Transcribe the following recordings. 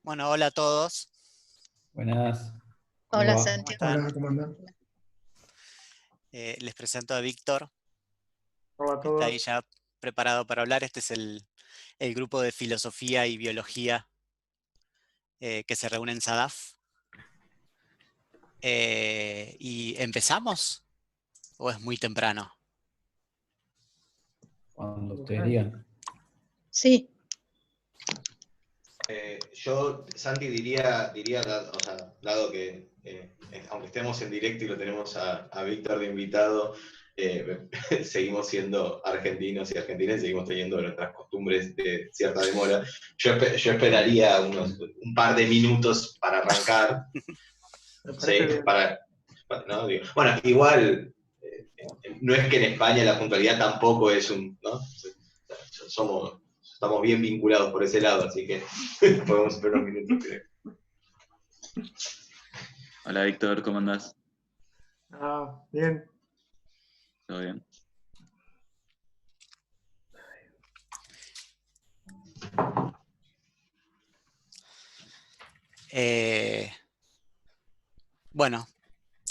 Bueno, hola a todos. Buenas. Hola, va? Santi. Hola, ¿cómo andan? Les presento a Víctor. Hola a Está ahí todos. ya preparado para hablar. Este es el grupo de filosofía y biología que se reúne en SADAF. ¿Y empezamos? ¿O es muy temprano? Cuando ustedes digan. Sí, Yo, Santi, diría dado que aunque estemos en directo y lo tenemos a Víctor de invitado, seguimos siendo argentinos y argentinas y seguimos teniendo nuestras costumbres de cierta demora. Yo esperaría un par de minutos para arrancar. Sí, ¿no? Bueno, igual, no es que en España la puntualidad tampoco es ¿no? Estamos bien vinculados por ese lado, así que podemos esperar unos minutos, creo. Hola Víctor, ¿cómo andás? Bien. ¿Todo bien? Bueno,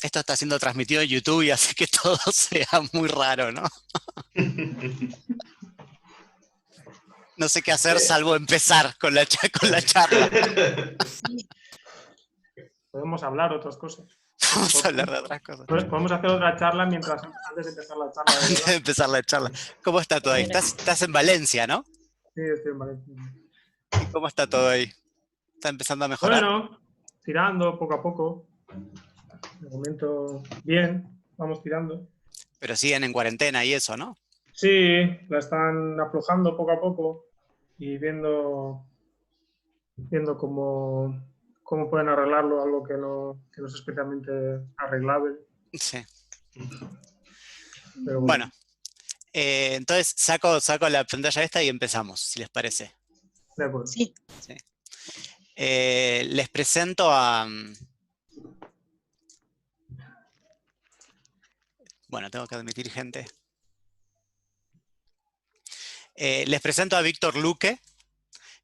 esto está siendo transmitido en YouTube y hace que todo sea muy raro, ¿no? No sé qué hacer salvo empezar con la charla. Podemos hablar otras cosas. Vamos a hablar de otras cosas. Podemos hacer otra charla antes de empezar la charla. Antes de empezar la charla. ¿Cómo está todo ahí? Estás en Valencia, ¿no? Sí, estoy en Valencia. ¿Y cómo está todo ahí? ¿Está empezando a mejorar? Bueno, tirando poco a poco. De momento, bien, vamos tirando. Pero siguen en cuarentena y eso, ¿no? Sí, la están aflojando poco a poco y viendo cómo pueden arreglarlo, algo que no es especialmente arreglable. Sí. Pero Bueno, entonces saco la pantalla esta y empezamos, si les parece. de acuerdo. sí. Sí. Les presento a... Bueno, tengo que admitir gente. Les presento a Víctor Luque,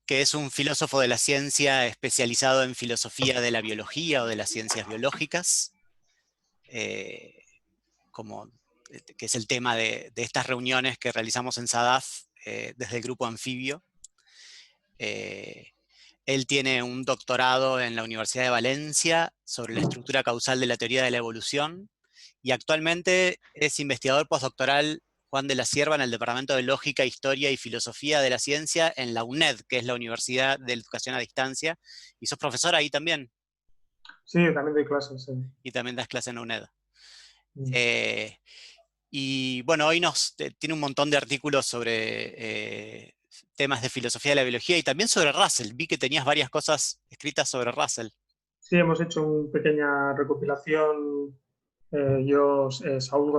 que es un filósofo de la ciencia especializado en filosofía de la biología o de las ciencias biológicas, que es el tema de estas reuniones que realizamos en SADAF desde el grupo Anfibio. Él tiene un doctorado en la Universidad de Valencia sobre la estructura causal de la teoría de la evolución y actualmente es investigador postdoctoral Juan de la Cierva en el Departamento de Lógica, Historia y Filosofía de la Ciencia en la UNED, que es la Universidad de Educación a Distancia. ¿Y sos profesor ahí también? Sí, también doy clases. Sí. Y también das clase en la UNED. Y bueno, hoy tiene un montón de artículos sobre temas de filosofía de la biología y también sobre Russell. Vi que tenías varias cosas escritas sobre Russell. Sí, hemos hecho una pequeña recopilación. Saúl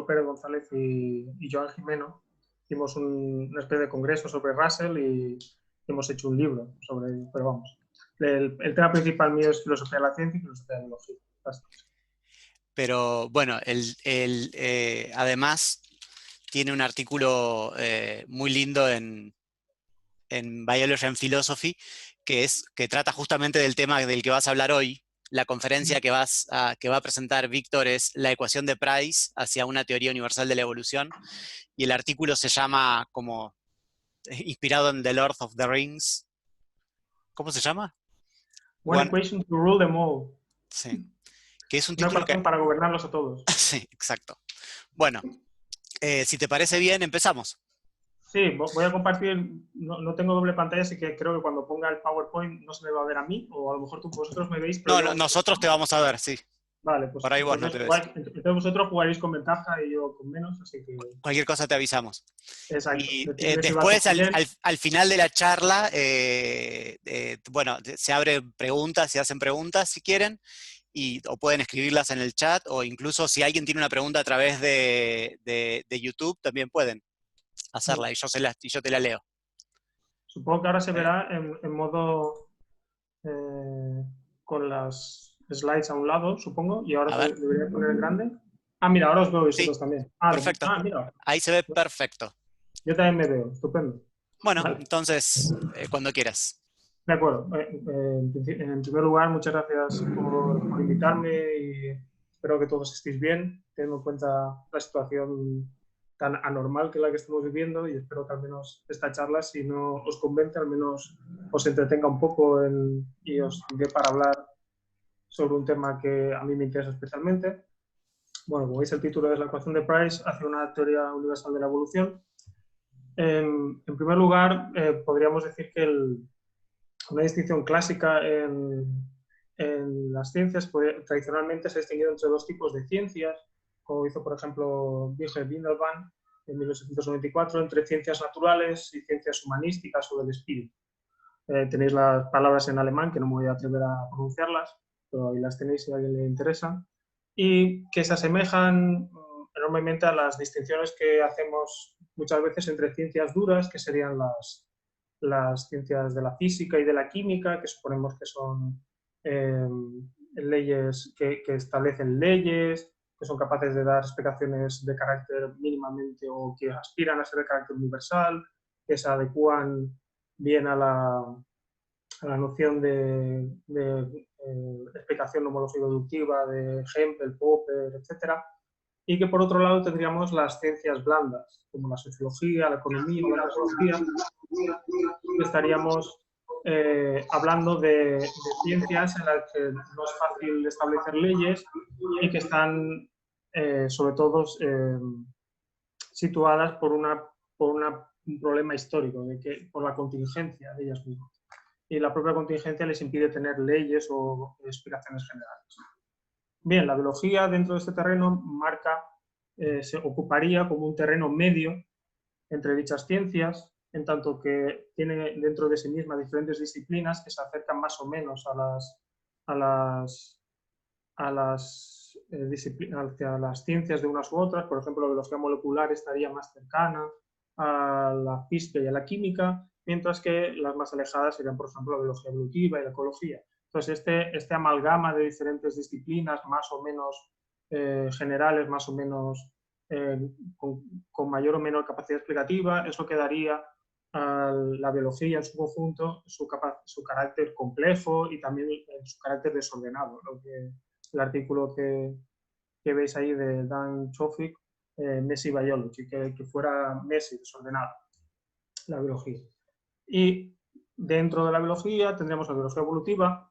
Pérez González y Joan Jimeno hicimos una especie de congreso sobre Russell y hemos hecho un libro sobre ello. Pero vamos, el tema principal mío es filosofía de la ciencia y filosofía de la biología. Pero bueno, además tiene un artículo muy lindo en Biology and Philosophy que trata justamente del tema del que vas a hablar hoy. La conferencia que va a presentar Víctor es La ecuación de Price hacia una teoría universal de la evolución, y el artículo se llama como inspirado en The Lord of the Rings. ¿Cómo se llama? One equation to rule them all. Sí. Que es un una título ecuación para gobernarlos a todos. Sí, exacto. Bueno, si te parece bien, empezamos. Sí, voy a compartir, no tengo doble pantalla, así que creo que cuando ponga el PowerPoint no se me va a ver a mí, o a lo mejor vosotros me veis. Pero no, nosotros te vamos a ver, sí. Vale, pues por ahí vos no te ves. Entonces vosotros jugaréis con ventaja y yo con menos, así que... Cualquier cosa te avisamos. Exacto. Y después, al final de la charla, bueno, se abren preguntas, se hacen preguntas si quieren, o pueden escribirlas en el chat, o incluso si alguien tiene una pregunta a través de YouTube, también pueden hacerla y yo te la leo. Supongo que ahora se verá en modo con las slides a un lado, supongo, y ahora se debería poner en grande. Ah, mira, ahora os veo vosotros Sí, también. perfecto. Mira. Ahí se ve perfecto. Yo también me veo, estupendo. Bueno, Vale. entonces, cuando quieras. De acuerdo. En primer lugar, muchas gracias por invitarme y espero que todos estéis bien, teniendo en cuenta la situación tan anormal que es la que estamos viviendo, y espero que al menos esta charla, si no os convence, al menos os entretenga un poco y os dé para hablar sobre un tema que a mí me interesa especialmente. Bueno, como veis, el título es La ecuación de Price hacia una teoría universal de la evolución. En primer lugar, podríamos decir que una distinción clásica en las ciencias tradicionalmente se ha distinguido entre dos tipos de ciencias, como hizo, por ejemplo, Wilhelm Windelband en 1894, entre ciencias naturales y ciencias humanísticas o del espíritu. Tenéis las palabras en alemán, que no me voy a atrever a pronunciarlas, pero ahí las tenéis si a alguien le interesa, y que se asemejan enormemente a las distinciones que hacemos muchas veces entre ciencias duras, que serían las ciencias de la física y de la química, que suponemos que son leyes que establecen leyes, que son capaces de dar explicaciones de carácter mínimamente o que aspiran a ser de carácter universal, que se adecúan bien a la noción de explicación homológico-deductiva de Hempel, Popper, etc. Y que por otro lado tendríamos las ciencias blandas, como la sociología, la economía o la antropología, que estaríamos hablando de ciencias en las que no es fácil establecer leyes y que están sobre todo situadas por un problema histórico, por la contingencia de ellas mismas. Y la propia contingencia les impide tener leyes o explicaciones generales. Bien, la biología dentro de este terreno se ocuparía como un terreno medio entre dichas ciencias, en tanto que tiene dentro de sí misma diferentes disciplinas que se acercan más o menos hacia las ciencias de unas u otras. Por ejemplo, la biología molecular estaría más cercana a la física y a la química, mientras que las más alejadas serían, por ejemplo, la biología evolutiva y la ecología. Entonces, este amalgama de diferentes disciplinas, más o menos generales, más o menos con mayor o menor capacidad explicativa, es lo que daría a la biología en su conjunto su carácter complejo y también su carácter desordenado. El artículo que veis ahí de Dan Chofik, Messy Biology, que fuera messy, desordenado, la biología. Y dentro de la biología tendremos la biología evolutiva,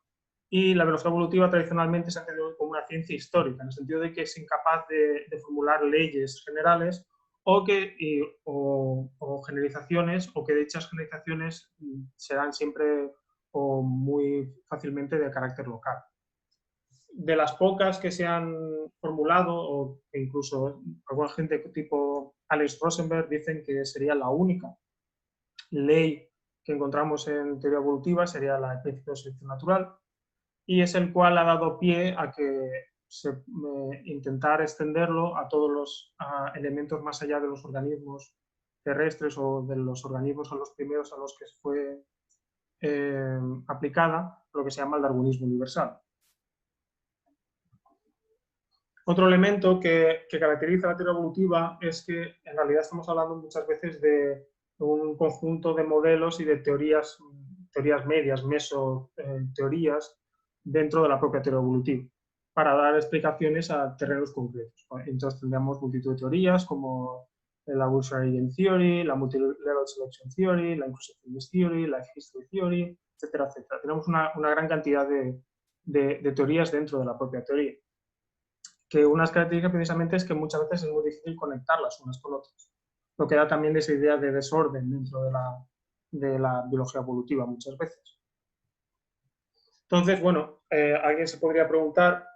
y la biología evolutiva tradicionalmente se ha entendido como una ciencia histórica, en el sentido de que es incapaz de formular leyes generales o generalizaciones, o que dichas generalizaciones serán siempre o muy fácilmente de carácter local. De las pocas que se han formulado, o que incluso alguna gente tipo Alex Rosenberg dicen que sería la única ley que encontramos en teoría evolutiva, sería la del principio de selección natural, y es el cual ha dado pie a que intentar extenderlo a todos los elementos más allá de los organismos terrestres o de los organismos a los primeros a los que fue aplicada, lo que se llama el darwinismo universal. Otro elemento que caracteriza la teoría evolutiva es que en realidad estamos hablando muchas veces de un conjunto de modelos y de teorías medias, mesoteorías, dentro de la propia teoría evolutiva, para dar explicaciones a terrenos concretos. Entonces tendríamos multitud de teorías como la Evolutionary Game Theory, la Multilevel Selection Theory, la Inclusive Theory, la History Theory, etcétera, etcétera. Tenemos una gran cantidad de teorías dentro de la propia teoría, que unas características precisamente es que muchas veces es muy difícil conectarlas unas con otras, lo que da también esa idea de desorden dentro de la biología evolutiva muchas veces. Entonces, bueno, alguien se podría preguntar,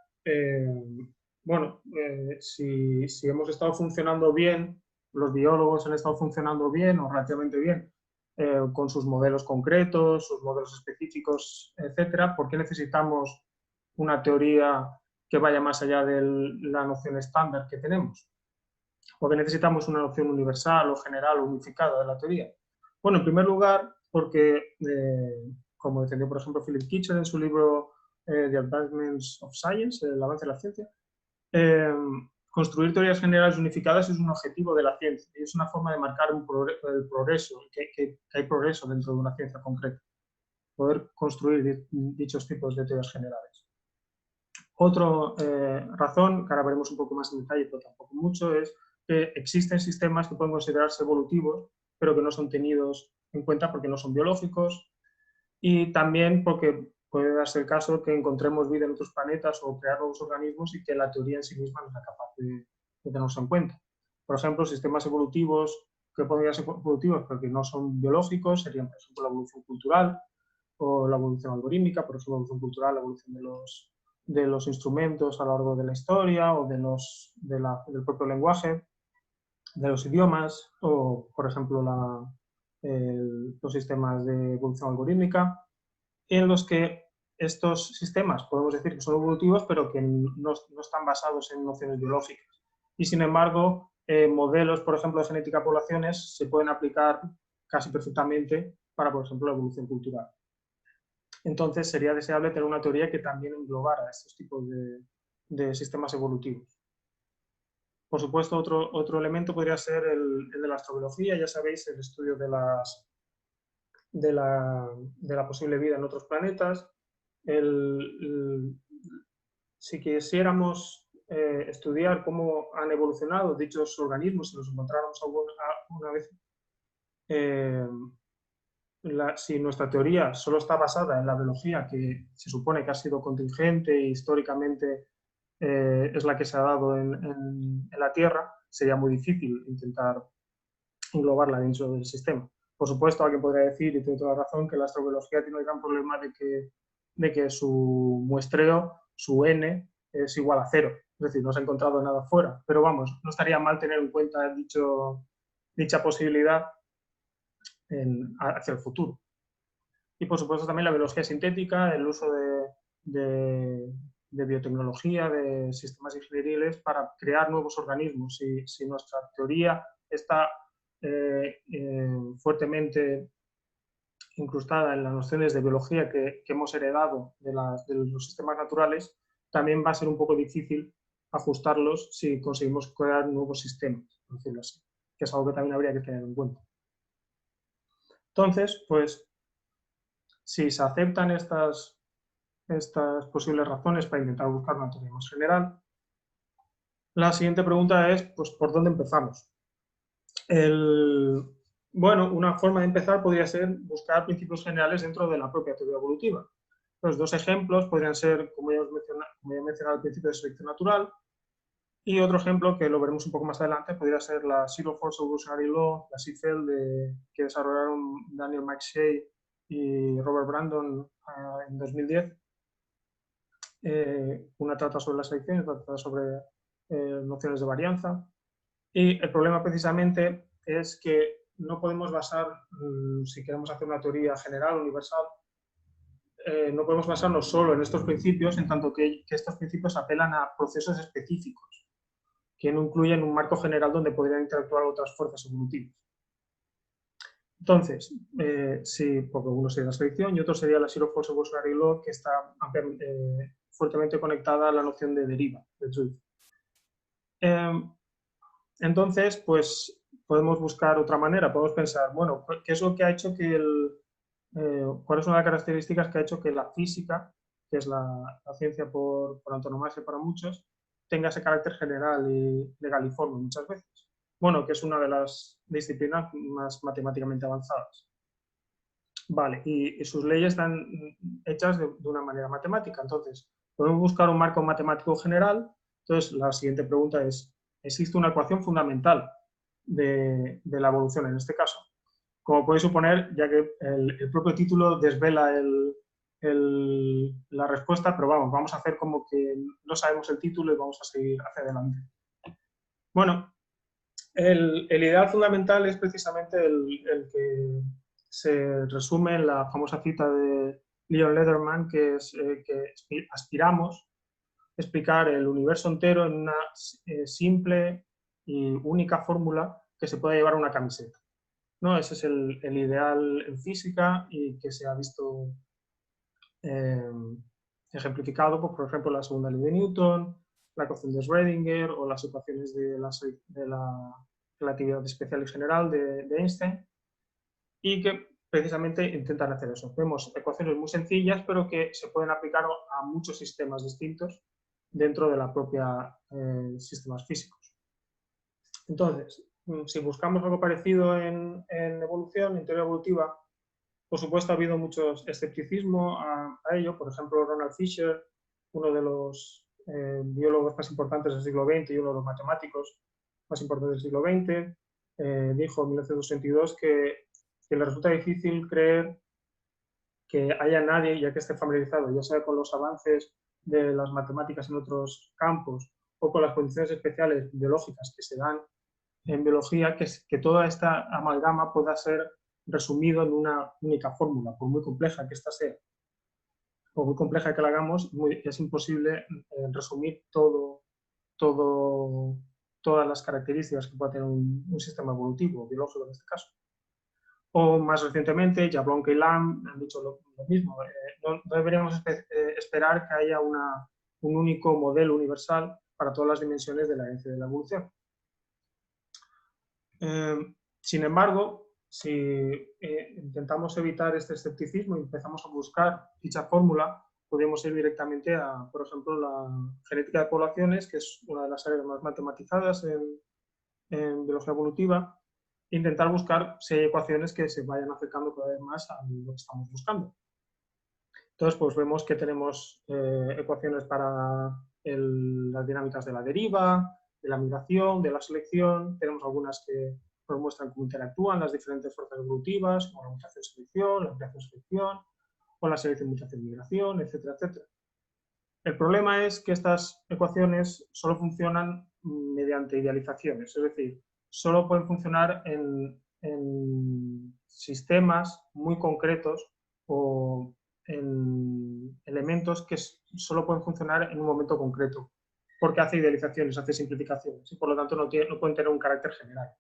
si hemos estado funcionando bien, los biólogos han estado funcionando bien o relativamente bien con sus modelos concretos, sus modelos específicos, etcétera, ¿por qué necesitamos una teoría que vaya más allá de la noción estándar que tenemos? ¿O que necesitamos una noción universal o general o unificada de la teoría? Bueno, en primer lugar, porque, como defendió, por ejemplo, Philip Kitcher en su libro The Advancements of Science, el avance de la ciencia, construir teorías generales unificadas es un objetivo de la ciencia y es una forma de marcar el progreso, que hay progreso dentro de una ciencia concreta, poder construir dichos tipos de teorías generales. Otra razón, que ahora veremos un poco más en detalle, pero tampoco mucho, es que existen sistemas que pueden considerarse evolutivos, pero que no son tenidos en cuenta porque no son biológicos, y también porque puede darse el caso que encontremos vida en otros planetas o crear nuevos organismos y que la teoría en sí misma no sea capaz de tenerlos en cuenta. Por ejemplo, sistemas evolutivos que podrían ser evolutivos pero que no son biológicos serían, por ejemplo, la evolución cultural o la evolución algorítmica. Por ejemplo, la evolución cultural, la evolución de los instrumentos a lo largo de la historia o del propio lenguaje, de los idiomas, o, por ejemplo, los sistemas de evolución algorítmica, en los que estos sistemas podemos decir que son evolutivos, pero que no están basados en nociones biológicas. Y, sin embargo, modelos, por ejemplo, de genética de poblaciones se pueden aplicar casi perfectamente para, por ejemplo, la evolución cultural. Entonces, sería deseable tener una teoría que también englobara estos tipos de sistemas evolutivos. Por supuesto, otro elemento podría ser el de la astrobiología. Ya sabéis, el estudio de la posible vida en otros planetas. Si quisiéramos estudiar cómo han evolucionado dichos organismos, si nos encontráramos alguna vez, si nuestra teoría solo está basada en la biología, que se supone que ha sido contingente e históricamente es la que se ha dado en la Tierra, sería muy difícil intentar englobarla dentro del sistema. Por supuesto, alguien podría decir, y tiene toda la razón, que la astrobiología tiene el gran problema de que su muestreo, su n, es igual a 0. Es decir, no se ha encontrado nada fuera. Pero vamos, no estaría mal tener en cuenta dicha posibilidad hacia el futuro. Y por supuesto también la biología sintética, el uso de biotecnología, de sistemas ingenieriles para crear nuevos organismos. Si nuestra teoría está fuertemente incrustada en las nociones de biología que hemos heredado de los sistemas naturales, también va a ser un poco difícil ajustarlos si conseguimos crear nuevos sistemas, por decirlo así, que es algo que también habría que tener en cuenta. Entonces, pues, si se aceptan estas posibles razones para intentar buscar una teoría más general, la siguiente pregunta es, pues, ¿por dónde empezamos? Bueno, una forma de empezar podría ser buscar principios generales dentro de la propia teoría evolutiva. Los dos ejemplos podrían ser, como ya he mencionado al principio, de selección natural, y otro ejemplo, que lo veremos un poco más adelante, podría ser la Zero Force Evolutionary Law, la CFEL, que desarrollaron Daniel McShay y Robert Brandon en 2010. Una trata sobre la selección y otra trata sobre nociones de varianza. Y el problema precisamente es que no podemos basar, si queremos hacer una teoría general, universal, no podemos basarnos solo en estos principios, en tanto que estos principios apelan a procesos específicos, que no incluyen un marco general donde podrían interactuar otras fuerzas evolutivas. Entonces, sí, porque uno sería la selección y otro sería la Zero Force Evolutionary Law, que está fuertemente conectada a la noción de deriva, de truth. Entonces, pues podemos buscar otra manera, podemos pensar, bueno, ¿qué es lo que ha hecho que cuáles son las características que ha hecho que la física, que es la ciencia por antonomasia para muchos, tenga ese carácter general y legaliforme muchas veces? Bueno, que es una de las disciplinas más matemáticamente avanzadas. Vale, y sus leyes están hechas de una manera matemática. Entonces, podemos buscar un marco matemático general. Entonces, la siguiente pregunta es, ¿existe una ecuación fundamental de la evolución en este caso? Como podéis suponer, ya que el propio título desvela la respuesta, pero vamos a hacer como que no sabemos el título y vamos a seguir hacia adelante. Bueno, el ideal fundamental es precisamente el que se resume en la famosa cita de Leon Lederman, que es que aspiramos explicar el universo entero en una simple y única fórmula que se pueda llevar a una camiseta, ¿no? Ese es el ideal en física y que se ha visto ejemplificado, pues, por ejemplo, la segunda ley de Newton, la ecuación de Schrödinger o las ecuaciones de la relatividad especial y general de Einstein, y que precisamente intentan hacer eso. Vemos ecuaciones muy sencillas, pero que se pueden aplicar a muchos sistemas distintos dentro de la propia sistemas físicos. Entonces, si buscamos algo parecido en evolución, en teoría evolutiva, por supuesto ha habido mucho escepticismo a ello. Por ejemplo, Ronald Fisher, uno de los biólogos más importantes del siglo XX y uno de los matemáticos más importantes del siglo XX, dijo en 1962 que le resulta difícil creer que haya nadie, ya que esté familiarizado, ya sea con los avances de las matemáticas en otros campos o con las condiciones especiales biológicas que se dan en biología, que toda esta amalgama pueda ser resumido en una única fórmula, por muy compleja que ésta sea. Por muy compleja que la hagamos, es imposible resumir todas las características que pueda tener un sistema evolutivo, biológico en este caso. O más recientemente, Jablonka y Lamb han dicho lo mismo. No deberíamos esperar que haya un único modelo universal para todas las dimensiones de la herencia de la evolución. Sin embargo, si intentamos evitar este escepticismo y empezamos a buscar dicha fórmula, podemos ir directamente a, por ejemplo, la genética de poblaciones, que es una de las áreas más matematizadas en biología evolutiva, e intentar buscar si hay ecuaciones que se vayan acercando cada vez más a lo que estamos buscando. Entonces, pues vemos que tenemos ecuaciones para las dinámicas de la deriva, de la migración, de la selección. Tenemos algunas que nos muestran cómo interactúan las diferentes fuerzas evolutivas, como la mutación-selección, la ampliación-selección, o la selección-mutación-migración, etcétera, etcétera. El problema es que estas ecuaciones solo funcionan mediante idealizaciones, es decir, solo pueden funcionar en sistemas muy concretos o en elementos que solo pueden funcionar en un momento concreto, porque hace idealizaciones, hace simplificaciones y por lo tanto no pueden tener un carácter general.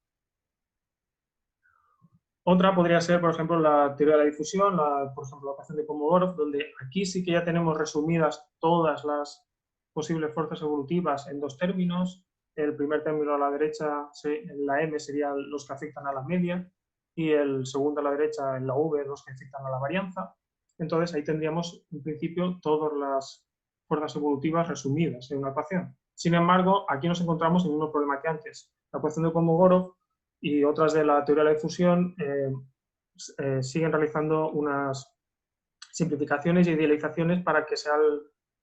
Otra podría ser, por ejemplo, la teoría de la difusión, por ejemplo, la ecuación de Kolmogorov, donde aquí sí que ya tenemos resumidas todas las posibles fuerzas evolutivas en dos términos. El primer término a la derecha, la M, serían los que afectan a la media, y el segundo a la derecha, en la V, los que afectan a la varianza. Entonces ahí tendríamos, en principio, todas las fuerzas evolutivas resumidas en una ecuación. Sin embargo, aquí nos encontramos el mismo problema que antes. La ecuación de Kolmogorov y otras de la teoría de la difusión siguen realizando unas simplificaciones y idealizaciones para que sea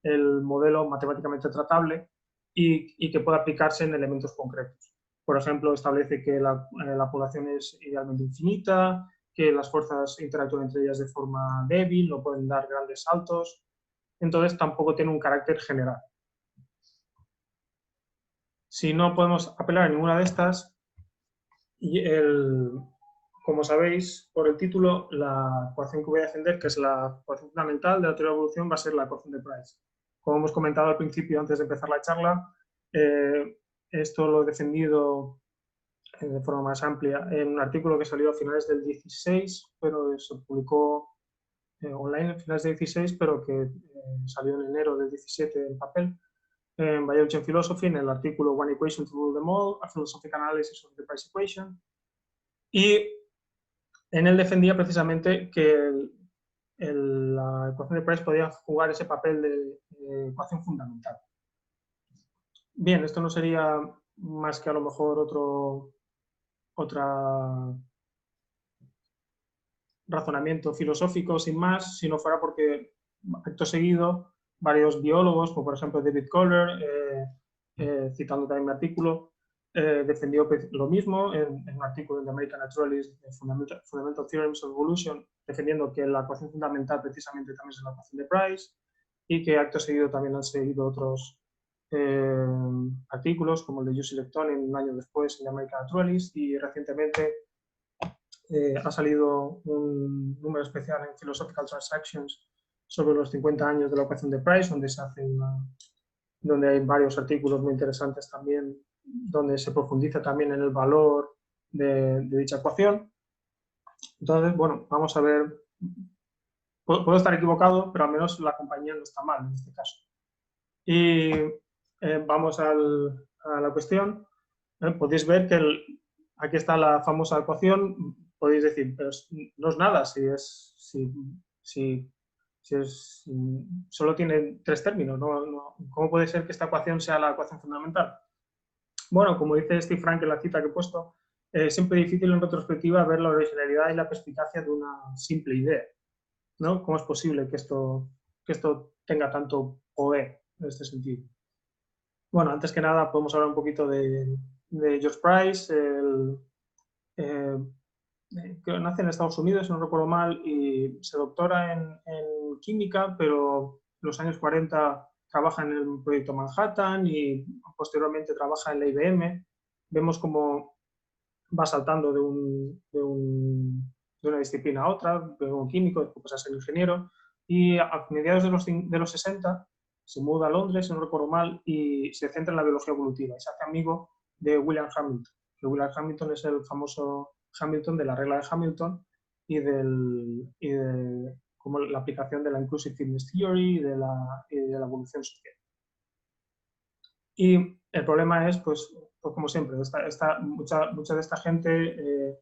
el modelo matemáticamente tratable y que pueda aplicarse en elementos concretos. Por ejemplo, establece que la población es idealmente infinita, que las fuerzas interactúan entre ellas de forma débil, no pueden dar grandes saltos, entonces tampoco tiene un carácter general. Si no podemos apelar a ninguna de estas, como sabéis por el título, la ecuación que voy a defender, que es la ecuación fundamental de la teoría de evolución, va a ser la ecuación de Price. Como hemos comentado al principio, antes de empezar la charla, esto lo he defendido de forma más amplia en un artículo que salió a finales del 16, pero se publicó online a finales del 16, pero que salió en enero del 17 en papel, en Biology and Philosophy, en el artículo One Equation to Rule Them All, a Philosophical Analysis of the Price Equation. Y en él defendía precisamente que la ecuación de Price podía jugar ese papel de ecuación fundamental. Bien, esto no sería más que a lo mejor otro razonamiento filosófico sin más, si no fuera porque acto seguido varios biólogos, como por ejemplo David Kohler, citando también mi artículo, defendió lo mismo en un artículo en The American Naturalist, Fundamental Theorems of Evolution, defendiendo que la ecuación fundamental precisamente también es la ecuación de Price, y que acto seguido también han seguido otros artículos, como el de Jussi Leptonen un año después en The American Naturalist, y recientemente ha salido un número especial en Philosophical Transactions sobre los 50 años de la ecuación de Price, donde se hace donde hay varios artículos muy interesantes también, donde se profundiza también en el valor de dicha ecuación. Entonces, bueno, vamos a ver. Puedo estar equivocado, pero al menos la compañía no está mal en este caso. Y vamos a la cuestión. Podéis ver que aquí está la famosa ecuación. Podéis decir, pero no es nada solo tiene 3 términos. ¿Cómo puede ser que esta ecuación sea la ecuación fundamental? Bueno, como dice Steve Frank en la cita que he puesto, es siempre difícil en retrospectiva ver la originalidad y la perspicacia de una simple idea, ¿no? ¿Cómo es posible que esto tenga tanto poder en este sentido? Bueno, antes que nada podemos hablar un poquito de George Price, que nace en Estados Unidos, si no recuerdo mal, y se doctora en química, pero en los años 40 trabaja en el proyecto Manhattan y posteriormente trabaja en la IBM. Vemos cómo va saltando de una disciplina a otra, de un químico, después pasa a ser ingeniero, y a mediados de los 60 se muda a Londres, si no recuerdo mal, y se centra en la biología evolutiva y se hace amigo de William Hamilton, que William Hamilton es el famoso Hamilton de la regla de Hamilton y de como la aplicación de la Inclusive Fitness Theory y de la evolución social. Y el problema es, pues como siempre, mucha de esta gente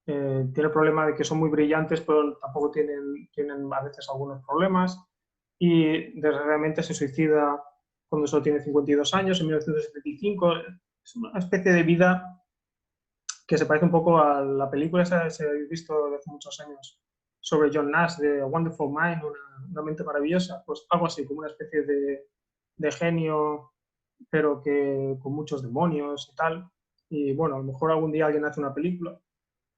tiene el problema de que son muy brillantes, pero tampoco tienen a veces algunos problemas, y desgraciadamente se suicida cuando solo tiene 52 años, en 1975. Es una especie de vida que se parece un poco a la película esa que se ha visto de hace muchos años sobre John Nash, de A Wonderful Mind, una mente maravillosa, pues algo así, como una especie de genio, pero que con muchos demonios y tal. Y bueno, a lo mejor algún día alguien hace una película.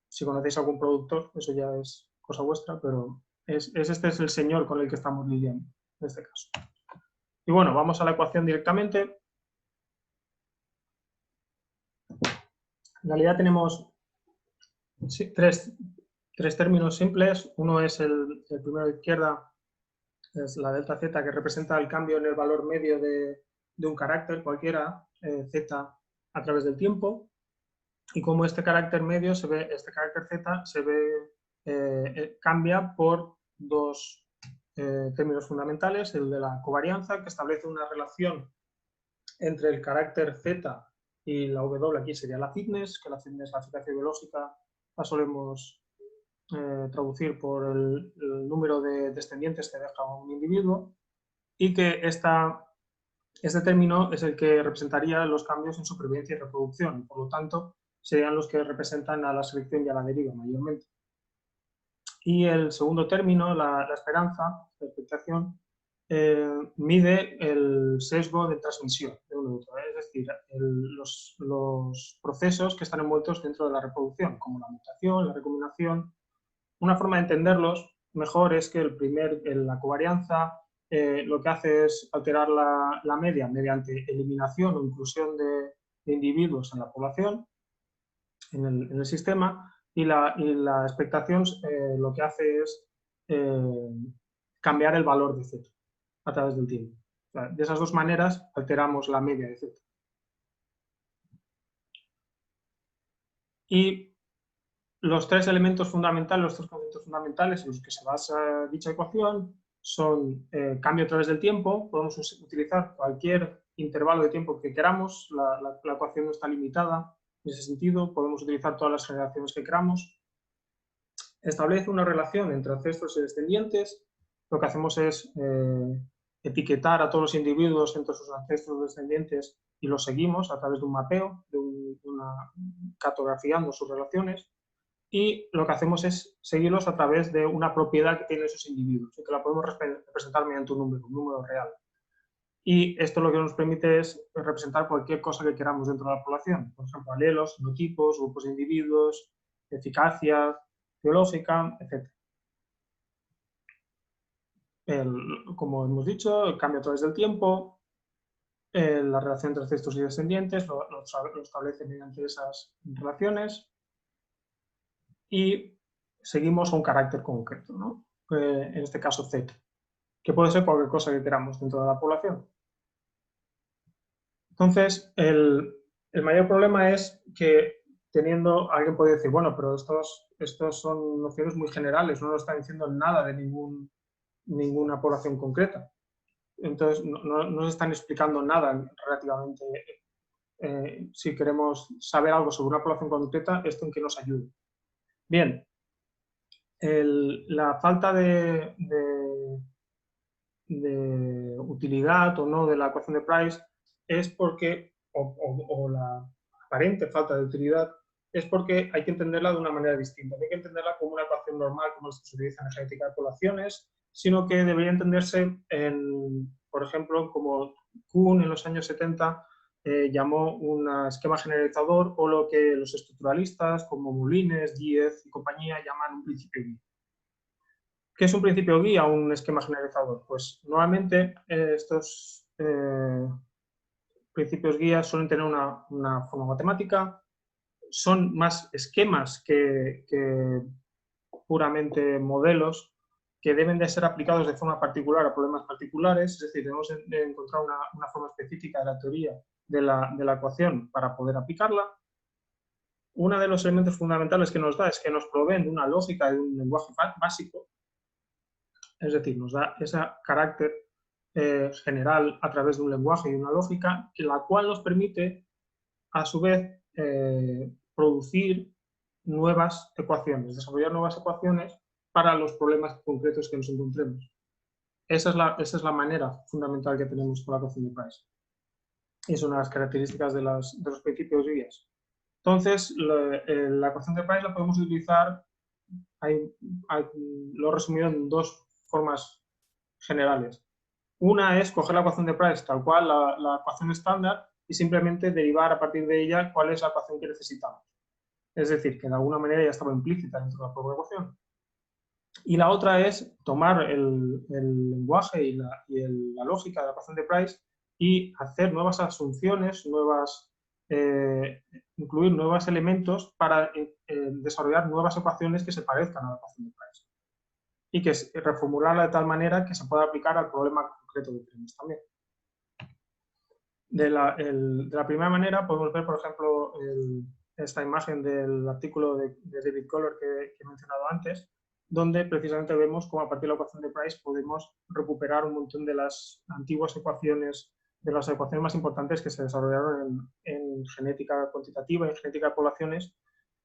Si conocéis a algún productor, eso ya es cosa vuestra, pero este es el señor con el que estamos lidiando en este caso. Y bueno, vamos a la ecuación directamente. En realidad tenemos tres términos simples. Uno es el primero de izquierda, es la delta z, que representa el cambio en el valor medio de un carácter cualquiera, z, a través del tiempo. Y como este carácter medio este carácter z cambia por dos términos fundamentales: el de la covarianza, que establece una relación entre el carácter z y la W, aquí sería la fitness, que la fitness, la eficacia biológica, la solemos traducir por el número de descendientes que deja un individuo, y que este término es el que representaría los cambios en supervivencia y reproducción, por lo tanto serían los que representan a la selección y a la deriva mayormente. Y el segundo término, la esperanza, la expectación, mide el sesgo de transmisión de uno a otro, es decir, los procesos que están envueltos dentro de la reproducción, como la mutación, la recombinación. Una forma de entenderlos mejor es que la covarianza lo que hace es alterar la media mediante eliminación o inclusión de individuos en la población, en el sistema, y la expectación lo que hace es cambiar el valor de z a través del tiempo. O sea, de esas dos maneras alteramos la media de z. Y los tres elementos fundamentales, los tres conceptos fundamentales en los que se basa dicha ecuación son cambio a través del tiempo. Podemos utilizar cualquier intervalo de tiempo que queramos, la ecuación no está limitada en ese sentido, podemos utilizar todas las generaciones que queramos. Establece una relación entre ancestros y descendientes. Lo que hacemos es etiquetar a todos los individuos entre sus ancestros y descendientes y los seguimos a través de un mapeo, cartografiando sus relaciones. Y lo que hacemos es seguirlos a través de una propiedad que tienen esos individuos y que la podemos representar mediante un número real. Y esto lo que nos permite es representar cualquier cosa que queramos dentro de la población. Por ejemplo, alelos, genotipos, grupos de individuos, eficacia biológica, etc. Como hemos dicho, el cambio a través del tiempo, la relación entre ancestros y descendientes, lo establece mediante esas relaciones. Y seguimos a un carácter concreto, ¿no? En este caso z, que puede ser cualquier cosa que queramos dentro de la población. Entonces, el mayor problema es que alguien puede decir, bueno, pero estos son nociones muy generales, no nos están diciendo nada de ninguna población concreta. Entonces, no nos están explicando nada relativamente. Si queremos saber algo sobre una población concreta, ¿esto en qué nos ayuda? Bien, la falta de utilidad o no de la ecuación de Price es porque, o la aparente falta de utilidad, es porque hay que entenderla de una manera distinta. No hay que entenderla como una ecuación normal como se utiliza en genética de poblaciones, sino que debería entenderse, por ejemplo, como Kuhn en los años 70 llamó un esquema generalizador, o lo que los estructuralistas como Moulines, Diez y compañía llaman un principio guía. ¿Qué es un principio guía o un esquema generalizador? Pues normalmente estos principios guías suelen tener una forma matemática, son más esquemas que puramente modelos que deben de ser aplicados de forma particular a problemas particulares, es decir, debemos de encontrar una forma específica de la teoría de la ecuación para poder aplicarla. Uno de los elementos fundamentales que nos da es que nos proveen de una lógica, de un lenguaje básico, es decir, nos da ese carácter general a través de un lenguaje y una lógica, la cual nos permite, a su vez, producir nuevas ecuaciones, desarrollar nuevas ecuaciones para los problemas concretos que nos encontremos. Esa es la manera fundamental que tenemos con la ecuación de Price. Es una de las características de los principios guías. Entonces, la ecuación de Price la podemos utilizar, lo he resumido en dos formas generales. Una es coger la ecuación de Price tal cual, la ecuación estándar, y simplemente derivar a partir de ella cuál es la ecuación que necesitamos. Es decir, que de alguna manera ya estaba implícita dentro de la propia ecuación. Y la otra es tomar el lenguaje y la lógica de la ecuación de Price y hacer nuevas asunciones, incluir nuevos elementos para desarrollar nuevas ecuaciones que se parezcan a la ecuación de Price. Y que reformularla de tal manera que se pueda aplicar al problema concreto que tenemos también. De la primera manera podemos ver, por ejemplo, esta imagen del artículo de David Kohler que he mencionado antes, donde precisamente vemos cómo a partir de la ecuación de Price podemos recuperar un montón de las antiguas ecuaciones, de las ecuaciones más importantes que se desarrollaron en genética cuantitativa y en genética de poblaciones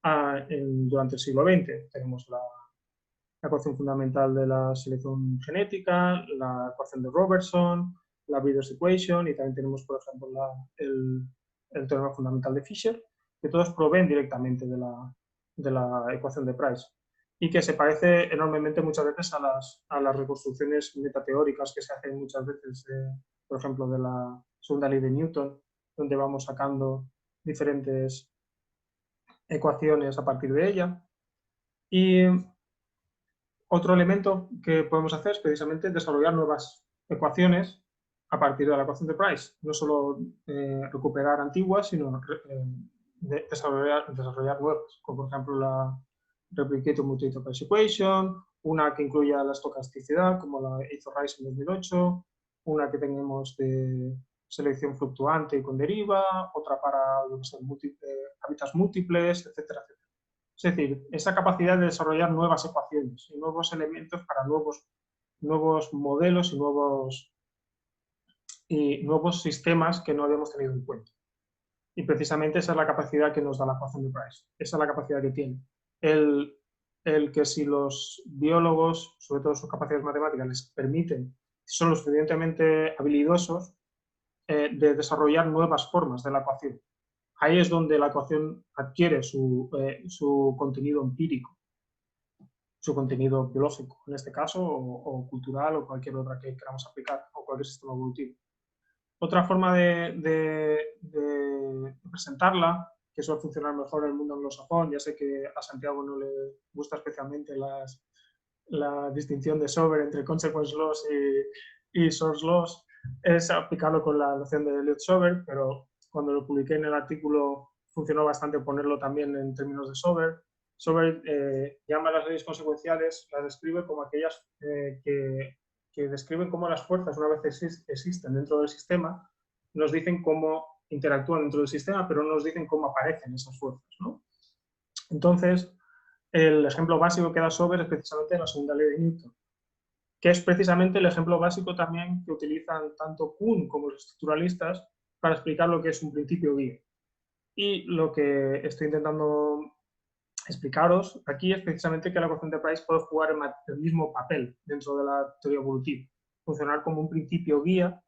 durante el siglo XX. Tenemos la ecuación fundamental de la selección genética, la ecuación de Robertson, la Breeders Equation, y también tenemos, por ejemplo, el teorema fundamental de Fisher, que todos proveen directamente de la ecuación de Price y que se parece enormemente muchas veces a las reconstrucciones metateóricas que se hacen muchas veces, por ejemplo, de la segunda ley de Newton, donde vamos sacando diferentes ecuaciones a partir de ella. Y otro elemento que podemos hacer es precisamente desarrollar nuevas ecuaciones a partir de la ecuación de Price. No solo recuperar antiguas, sino desarrollar nuevas, como por ejemplo la Replicator Mutator Price Equation, una que incluya la estocasticidad, como la hizo Rice en 2008, una que tenemos de selección fluctuante y con deriva, otra para hábitats múltiples, etcétera, etcétera. Es decir, esa capacidad de desarrollar nuevas ecuaciones y nuevos elementos para nuevos modelos y nuevos sistemas que no habíamos tenido en cuenta. Y precisamente esa es la capacidad que nos da la ecuación de Price. Esa es la capacidad que tiene. El que si los biólogos, sobre todo sus capacidades matemáticas, les permiten, son lo suficientemente habilidosos, de desarrollar nuevas formas de la ecuación. Ahí es donde la ecuación adquiere su contenido empírico, su contenido biológico, en este caso, o cultural, o cualquier otra que queramos aplicar, o cualquier sistema evolutivo. Otra forma de presentarla, que suele funcionar mejor en el mundo anglosajón, ya sé que a Santiago no le gusta especialmente la distinción de Sauber entre consequence laws y source laws, es aplicarlo con la noción de Elliott-Sauber, pero cuando lo publiqué en el artículo funcionó bastante ponerlo también en términos de Sauber. Sauber llama a las leyes consecuenciales, las describe como aquellas que describen cómo las fuerzas, una vez existen dentro del sistema, nos dicen cómo interactúan dentro del sistema, pero no nos dicen cómo aparecen esas fuerzas, ¿no? Entonces, el ejemplo básico que da Sober es precisamente la segunda ley de Newton, que es precisamente el ejemplo básico también que utilizan tanto Kuhn como los estructuralistas para explicar lo que es un principio guía. Y lo que estoy intentando explicaros aquí es precisamente que la ecuación de Price puede jugar el mismo papel dentro de la teoría evolutiva, funcionar como un principio guía,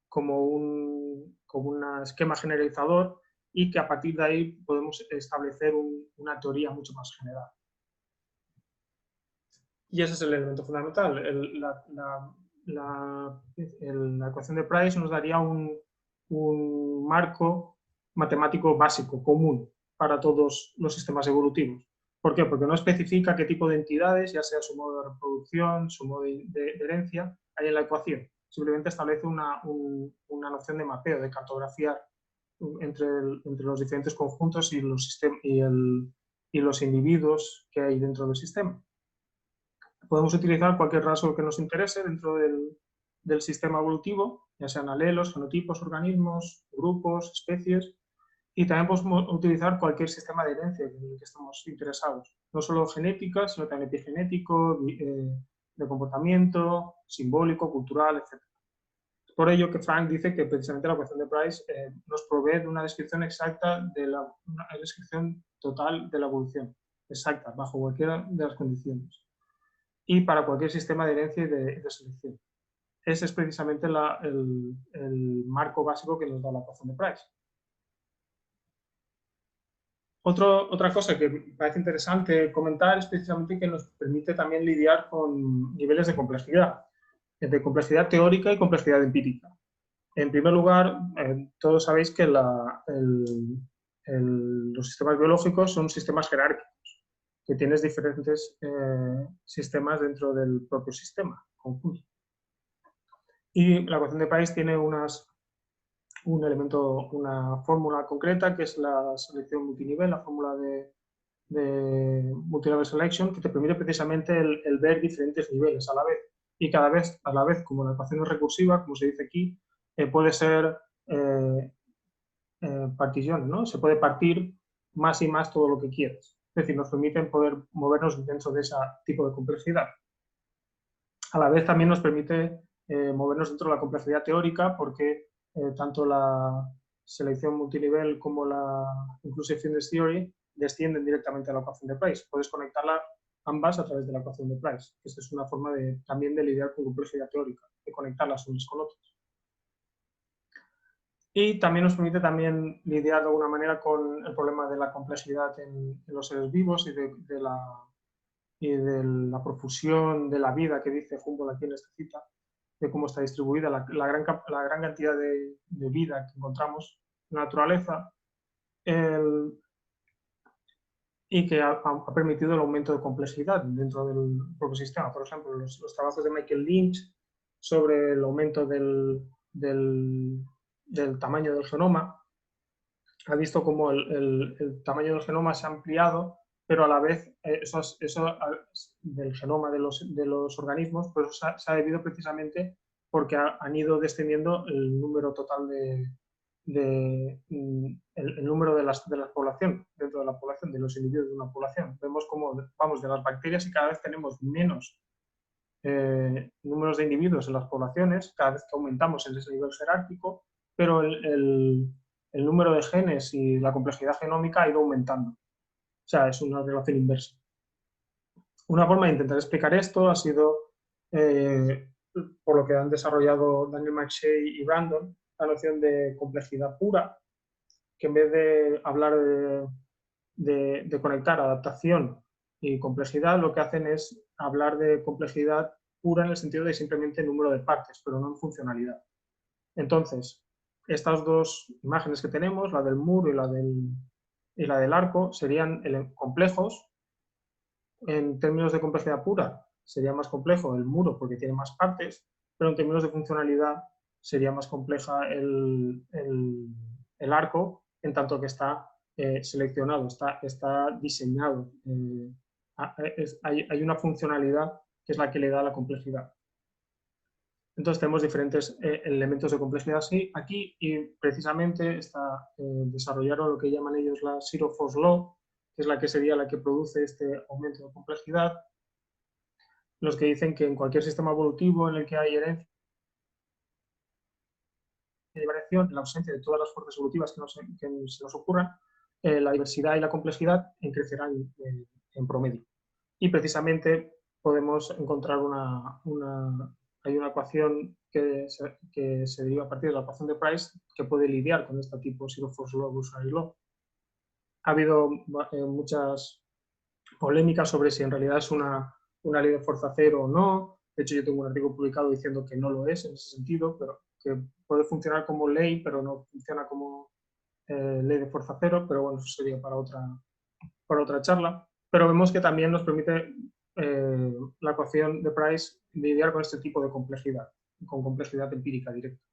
como un esquema generalizador, y que a partir de ahí podemos establecer una teoría mucho más general. Y ese es el elemento fundamental. La ecuación de Price nos daría un marco matemático básico, común, para todos los sistemas evolutivos. ¿Por qué? Porque no especifica qué tipo de entidades, ya sea su modo de reproducción, su modo de herencia, hay en la ecuación. Simplemente establece una noción de mapeo, de cartografiar entre los diferentes conjuntos y los individuos que hay dentro del sistema. Podemos utilizar cualquier rasgo que nos interese dentro del sistema evolutivo, ya sean alelos, genotipos, organismos, grupos, especies, y también podemos utilizar cualquier sistema de herencia en el que estamos interesados, no solo genética, sino también epigenético, de comportamiento, simbólico, cultural, etc. Por ello que Frank dice que precisamente la ecuación de Price nos provee de una descripción exacta, una descripción total de la evolución, exacta, bajo cualquiera de las condiciones, y para cualquier sistema de herencia y de selección. Ese es precisamente el marco básico que nos da la ecuación de Price. Otra cosa que me parece interesante comentar es precisamente que nos permite también lidiar con niveles de complejidad teórica y complejidad empírica. En primer lugar, todos sabéis que los sistemas biológicos son sistemas jerárquicos, que tienes diferentes sistemas dentro del propio sistema conjunto. Y la ecuación de Price tiene una fórmula concreta, que es la selección multinivel, la fórmula de multinivel selection, que te permite precisamente el ver diferentes niveles a la vez. Y a la vez, como la ecuación es recursiva, como se dice aquí, puede ser partición, ¿no? Se puede partir más y más todo lo que quieras. Es decir, nos permiten poder movernos dentro de ese tipo de complejidad. A la vez también nos permite movernos dentro de la complejidad teórica, porque tanto la selección multinivel como la Inclusive Fitness Theory descienden directamente a la ecuación de Price. Puedes conectarlas ambas a través de la ecuación de Price. Esta es una forma también de lidiar con complejidad teórica, de conectarlas unas con otras. Y también nos permite lidiar de alguna manera con el problema de la complejidad en los seres vivos y de la profusión de la vida que dice Humboldt aquí en esta cita, de cómo está distribuida la gran cantidad de vida que encontramos en la naturaleza, y que ha permitido el aumento de complejidad dentro del propio sistema. Por ejemplo, los trabajos de Michael Lynch sobre el aumento del tamaño del genoma, ha visto cómo el tamaño del genoma se ha ampliado, pero a la vez eso del genoma de los organismos, pues se ha debido precisamente porque han ido descendiendo el número total el número de la población, dentro de la población, de los individuos de una población. Vemos cómo vamos de las bacterias y cada vez tenemos menos números de individuos en las poblaciones, cada vez que aumentamos en ese nivel jerárquico, pero el número de genes y la complejidad genómica ha ido aumentando. O sea, es una relación inversa. Una forma de intentar explicar esto ha sido, por lo que han desarrollado Daniel McShay y Brandon, la noción de complejidad pura, que en vez de hablar de conectar adaptación y complejidad, lo que hacen es hablar de complejidad pura en el sentido de simplemente número de partes, pero no en funcionalidad. Entonces, estas dos imágenes que tenemos, la del muro y la del arco, serían complejos. En términos de complejidad pura, sería más complejo el muro porque tiene más partes, pero en términos de funcionalidad sería más compleja el arco, en tanto que está seleccionado, está diseñado. Hay una funcionalidad que es la que le da la complejidad. Entonces tenemos diferentes elementos de complejidad aquí y precisamente desarrollaron lo que llaman ellos la Zero Force Law, que es la que sería la que produce este aumento de complejidad, los que dicen que en cualquier sistema evolutivo en el que hay herencia y variación, en la ausencia de todas las fuerzas evolutivas que se nos ocurran, la diversidad y la complejidad crecerán en promedio. Y precisamente podemos encontrar hay una ecuación que se deriva a partir de la ecuación de Price que puede lidiar con este tipo Zero Force Law, Bushray Law. Ha habido muchas polémicas sobre si en realidad es una ley de fuerza cero o no. De hecho, yo tengo un artículo publicado diciendo que no lo es en ese sentido, pero que puede funcionar como ley, pero no funciona como ley de fuerza cero, pero bueno, eso sería para otra charla. Pero vemos que también nos permite la ecuación de Price lidiar con este tipo de complejidad, con complejidad empírica directa.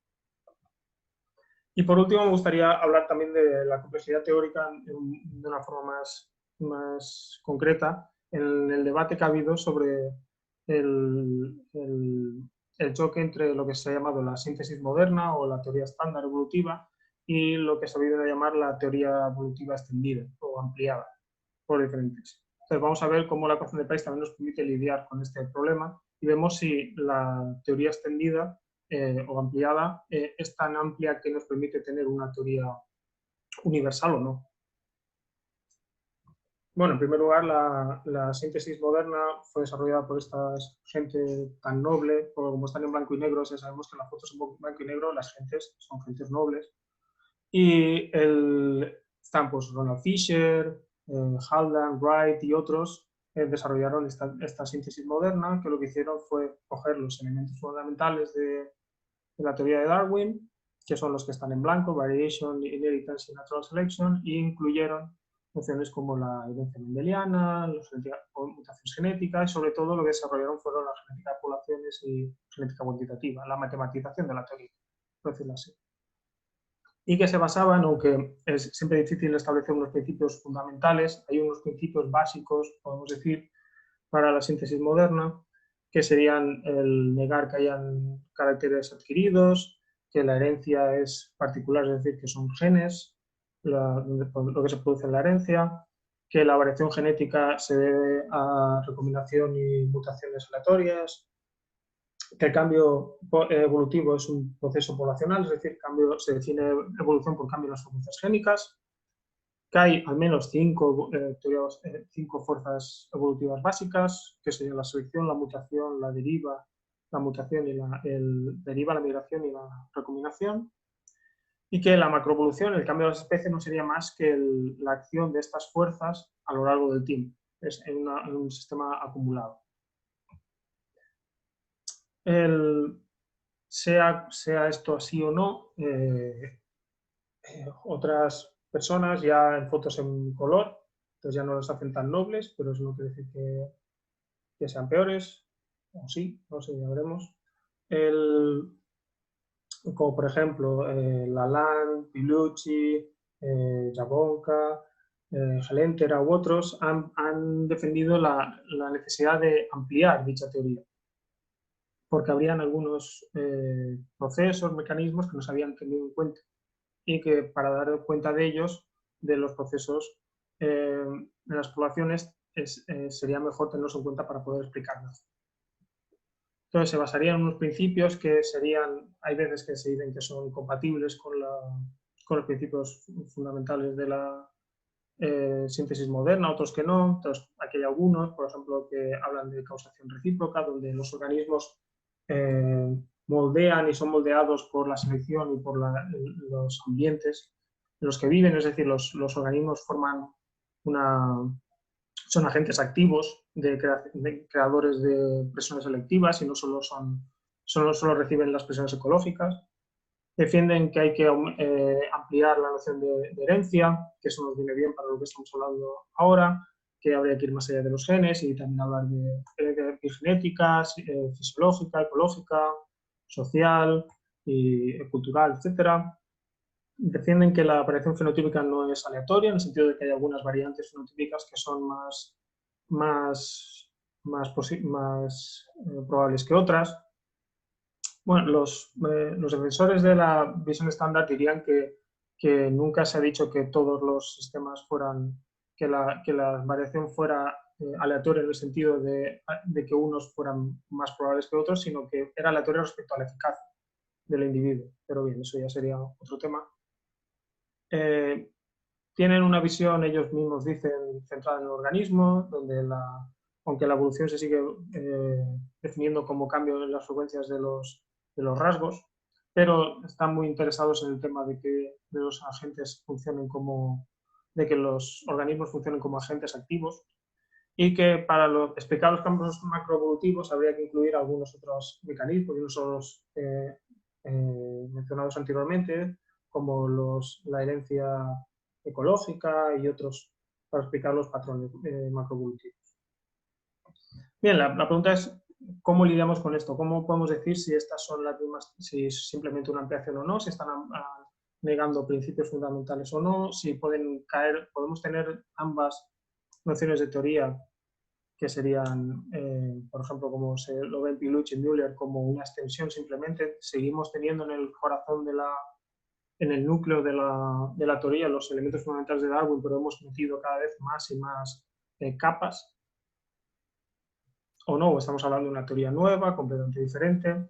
Y por último me gustaría hablar también de la complejidad teórica de una forma más concreta en el debate que ha habido sobre el choque entre lo que se ha llamado la síntesis moderna o la teoría estándar evolutiva y lo que se ha venido a llamar la teoría evolutiva extendida o ampliada por diferentes. Entonces vamos a ver cómo la ecuación de Price también nos permite lidiar con este problema y vemos si la teoría extendida o ampliada es tan amplia que nos permite tener una teoría universal o no. Bueno, en primer lugar, la síntesis moderna fue desarrollada por esta gente tan noble, porque como están en blanco y negro, ya sabemos que en las fotos en blanco y negro las gentes son gentes nobles. Y están pues Ronald Fisher, Haldane, Wright y otros desarrollaron esta síntesis moderna, que lo que hicieron fue coger los elementos fundamentales de la teoría de Darwin, que son los que están en blanco, Variation, Inheritance y Natural Selection, e incluyeron funciones como la herencia mendeliana, mutaciones genéticas, y sobre todo lo que desarrollaron fueron la genética de poblaciones y genética cuantitativa, la matematización de la teoría, por decirlo así. Y que se basaban, aunque es siempre difícil establecer unos principios fundamentales, hay unos principios básicos, podemos decir, para la síntesis moderna, que serían el negar que hayan caracteres adquiridos, que la herencia es particular, es decir, que son genes, lo que se produce en la herencia, que la variación genética se debe a recombinación y mutaciones aleatorias, que el cambio evolutivo es un proceso poblacional, es decir, se define evolución por cambio en las frecuencias génicas, que hay al menos cinco fuerzas evolutivas básicas, que serían la selección, la mutación, la deriva, la mutación y la migración y la recombinación, y que la macroevolución, el cambio de las especies, no sería más que la acción de estas fuerzas a lo largo del tiempo, es en un sistema acumulado. Sea esto así o no, otras personas ya en fotos en color, entonces ya no los hacen tan nobles, pero eso no quiere decir que sean peores, o sí, no sé, ya veremos. Como por ejemplo Lalande, Pilucci, Jablonka, Gelentera u otros han defendido la necesidad de ampliar dicha teoría, porque habrían algunos procesos, mecanismos que no se habían tenido en cuenta y que para dar cuenta de ellos, de los procesos en las poblaciones, sería mejor tenerlos en cuenta para poder explicarlos. Entonces se basarían en unos principios que hay veces que se dicen que son compatibles con los principios fundamentales de la síntesis moderna, otros que no. Entonces aquí hay algunos, por ejemplo, que hablan de causación recíproca, donde los organismos moldean y son moldeados por la selección y por los ambientes en los que viven, es decir, los organismos son agentes activos de creadores de presiones selectivas y no solo reciben las presiones ecológicas. Defienden que hay que ampliar la noción de herencia, que eso nos viene bien para lo que estamos hablando ahora, que habría que ir más allá de los genes y también hablar de herencia epigenética, fisiológica, ecológica, social y cultural, etc. Defienden que la variación fenotípica no es aleatoria, en el sentido de que hay algunas variantes fenotípicas que son más probables que otras. Bueno, los defensores de la visión estándar dirían que nunca se ha dicho que todos los sistemas fueran, que la variación fuera aleatoria en el sentido de que unos fueran más probables que otros, sino que era aleatoria respecto a la eficacia del individuo. Pero bien, eso ya sería otro tema. Tienen una visión, ellos mismos dicen, centrada en el organismo, donde aunque la evolución se sigue definiendo como cambio en las frecuencias de los rasgos, pero están muy interesados en el tema de que los agentes funcionen de que los organismos funcionen como agentes activos, y que para explicar los cambios macroevolutivos habría que incluir algunos otros mecanismos, y no solo los mencionados anteriormente, como la herencia ecológica y otros, para explicar los patrones macroevolutivos. Bien, la pregunta es ¿cómo lidiamos con esto? ¿Cómo podemos decir si estas son las mismas, si es simplemente una ampliación o no, si están negando principios fundamentales o no, si pueden caer, podemos tener ambas nociones de teoría que serían, por ejemplo, como se lo ven Piluch y Müller, como una extensión simplemente, seguimos teniendo en el corazón en el núcleo de la teoría los elementos fundamentales de Darwin, pero hemos metido cada vez más y más capas, o no, estamos hablando de una teoría nueva, completamente diferente.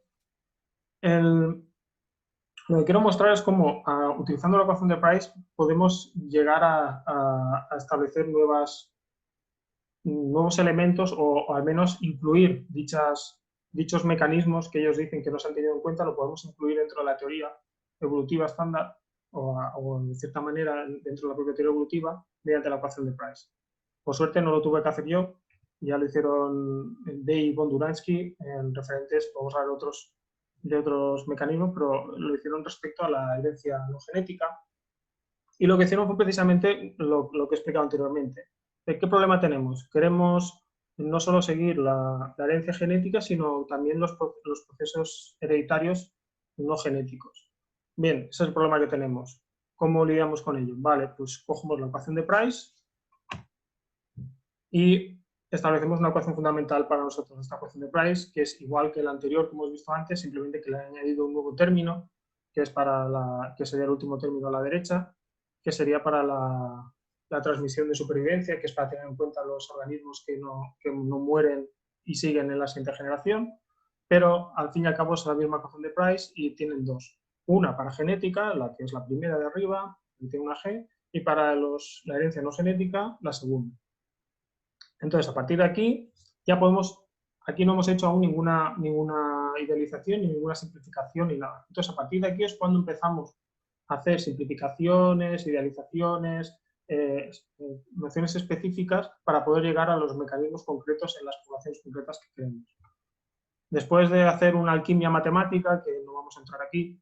Lo que quiero mostrar es cómo, utilizando la ecuación de Price, podemos llegar a establecer nuevos elementos o al menos incluir dichos mecanismos que ellos dicen que no se han tenido en cuenta, lo podemos incluir dentro de la teoría evolutiva estándar o de cierta manera dentro de la propia teoría evolutiva mediante la ecuación de Price. Por suerte no lo tuve que hacer yo, ya lo hicieron Day y Bonduransky en referentes, vamos a ver de otros mecanismos, pero lo hicieron respecto a la herencia no genética. Y lo que hicieron fue precisamente lo que he explicado anteriormente. ¿Qué problema tenemos? Queremos no solo seguir la herencia genética, sino también los procesos hereditarios no genéticos. Bien, ese es el problema que tenemos. ¿Cómo lidiamos con ello? Vale, pues cogemos la ecuación de Price y establecemos una ecuación fundamental para nosotros, esta ecuación de Price, que es igual que la anterior que hemos visto antes, simplemente que le he añadido un nuevo término, que es que sería el último término a la derecha, que sería para la transmisión de supervivencia, que es para tener en cuenta los organismos que no mueren y siguen en la siguiente generación, pero al fin y al cabo es la misma ecuación de Price y tienen dos. Una para genética, la que es la primera de arriba, que tiene una G, y para la herencia no genética, la segunda. Entonces, a partir de aquí, ya podemos, aquí no hemos hecho aún ninguna idealización, ni ninguna simplificación, ni nada. Entonces, a partir de aquí es cuando empezamos a hacer simplificaciones, idealizaciones, nociones específicas para poder llegar a los mecanismos concretos en las poblaciones concretas que queremos. Después de hacer una alquimia matemática, que no vamos a entrar aquí,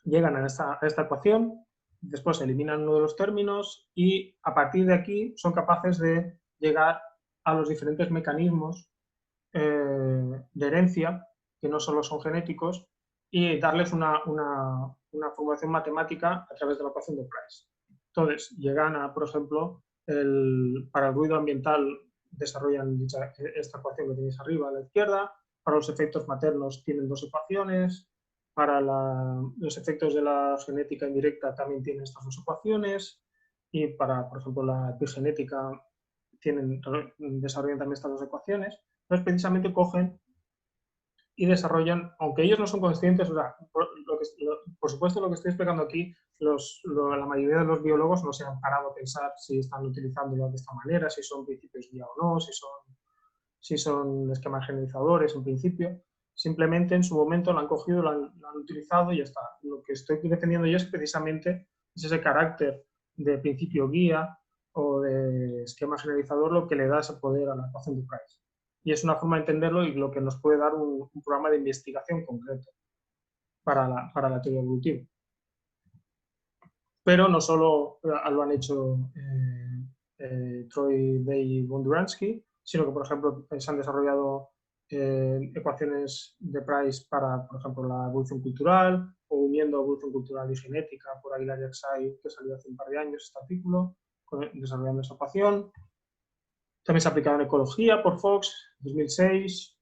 llegan a esta ecuación, después eliminan uno de los términos y a partir de aquí son capaces de llegar a los diferentes mecanismos de herencia, que no solo son genéticos, y darles una formulación matemática a través de la ecuación de Price. Entonces, llegan a, por ejemplo, para el ruido ambiental desarrollan esta ecuación que tenéis arriba a la izquierda, para los efectos maternos tienen dos ecuaciones, para los efectos de la genética indirecta también tienen estas dos ecuaciones, y para, por ejemplo, la epigenética desarrollan también estas dos ecuaciones. Entonces, precisamente cogen y desarrollan, aunque ellos no son conscientes, o sea, por supuesto lo que estoy explicando aquí, la mayoría de los biólogos no se han parado a pensar si están utilizándolo de esta manera, si son principios guía o no, si son esquemas generalizadores en principio. Simplemente en su momento lo han cogido, lo han utilizado y ya está. Lo que estoy defendiendo yo es precisamente ese carácter de principio guía o de esquema generalizador lo que le da ese poder a la ecuación de Price. Y es una forma de entenderlo y lo que nos puede dar un programa de investigación concreto para la teoría evolutiva. Pero no solo lo han hecho Troy, Day y Bonduransky, sino que, por ejemplo, se han desarrollado ecuaciones de Price para, por ejemplo, la evolución cultural, o uniendo evolución cultural y genética por Aguilar y Aksai, que salió hace un par de años este artículo, desarrollando esa ecuación. También se ha aplicado en ecología por Fox, 2006.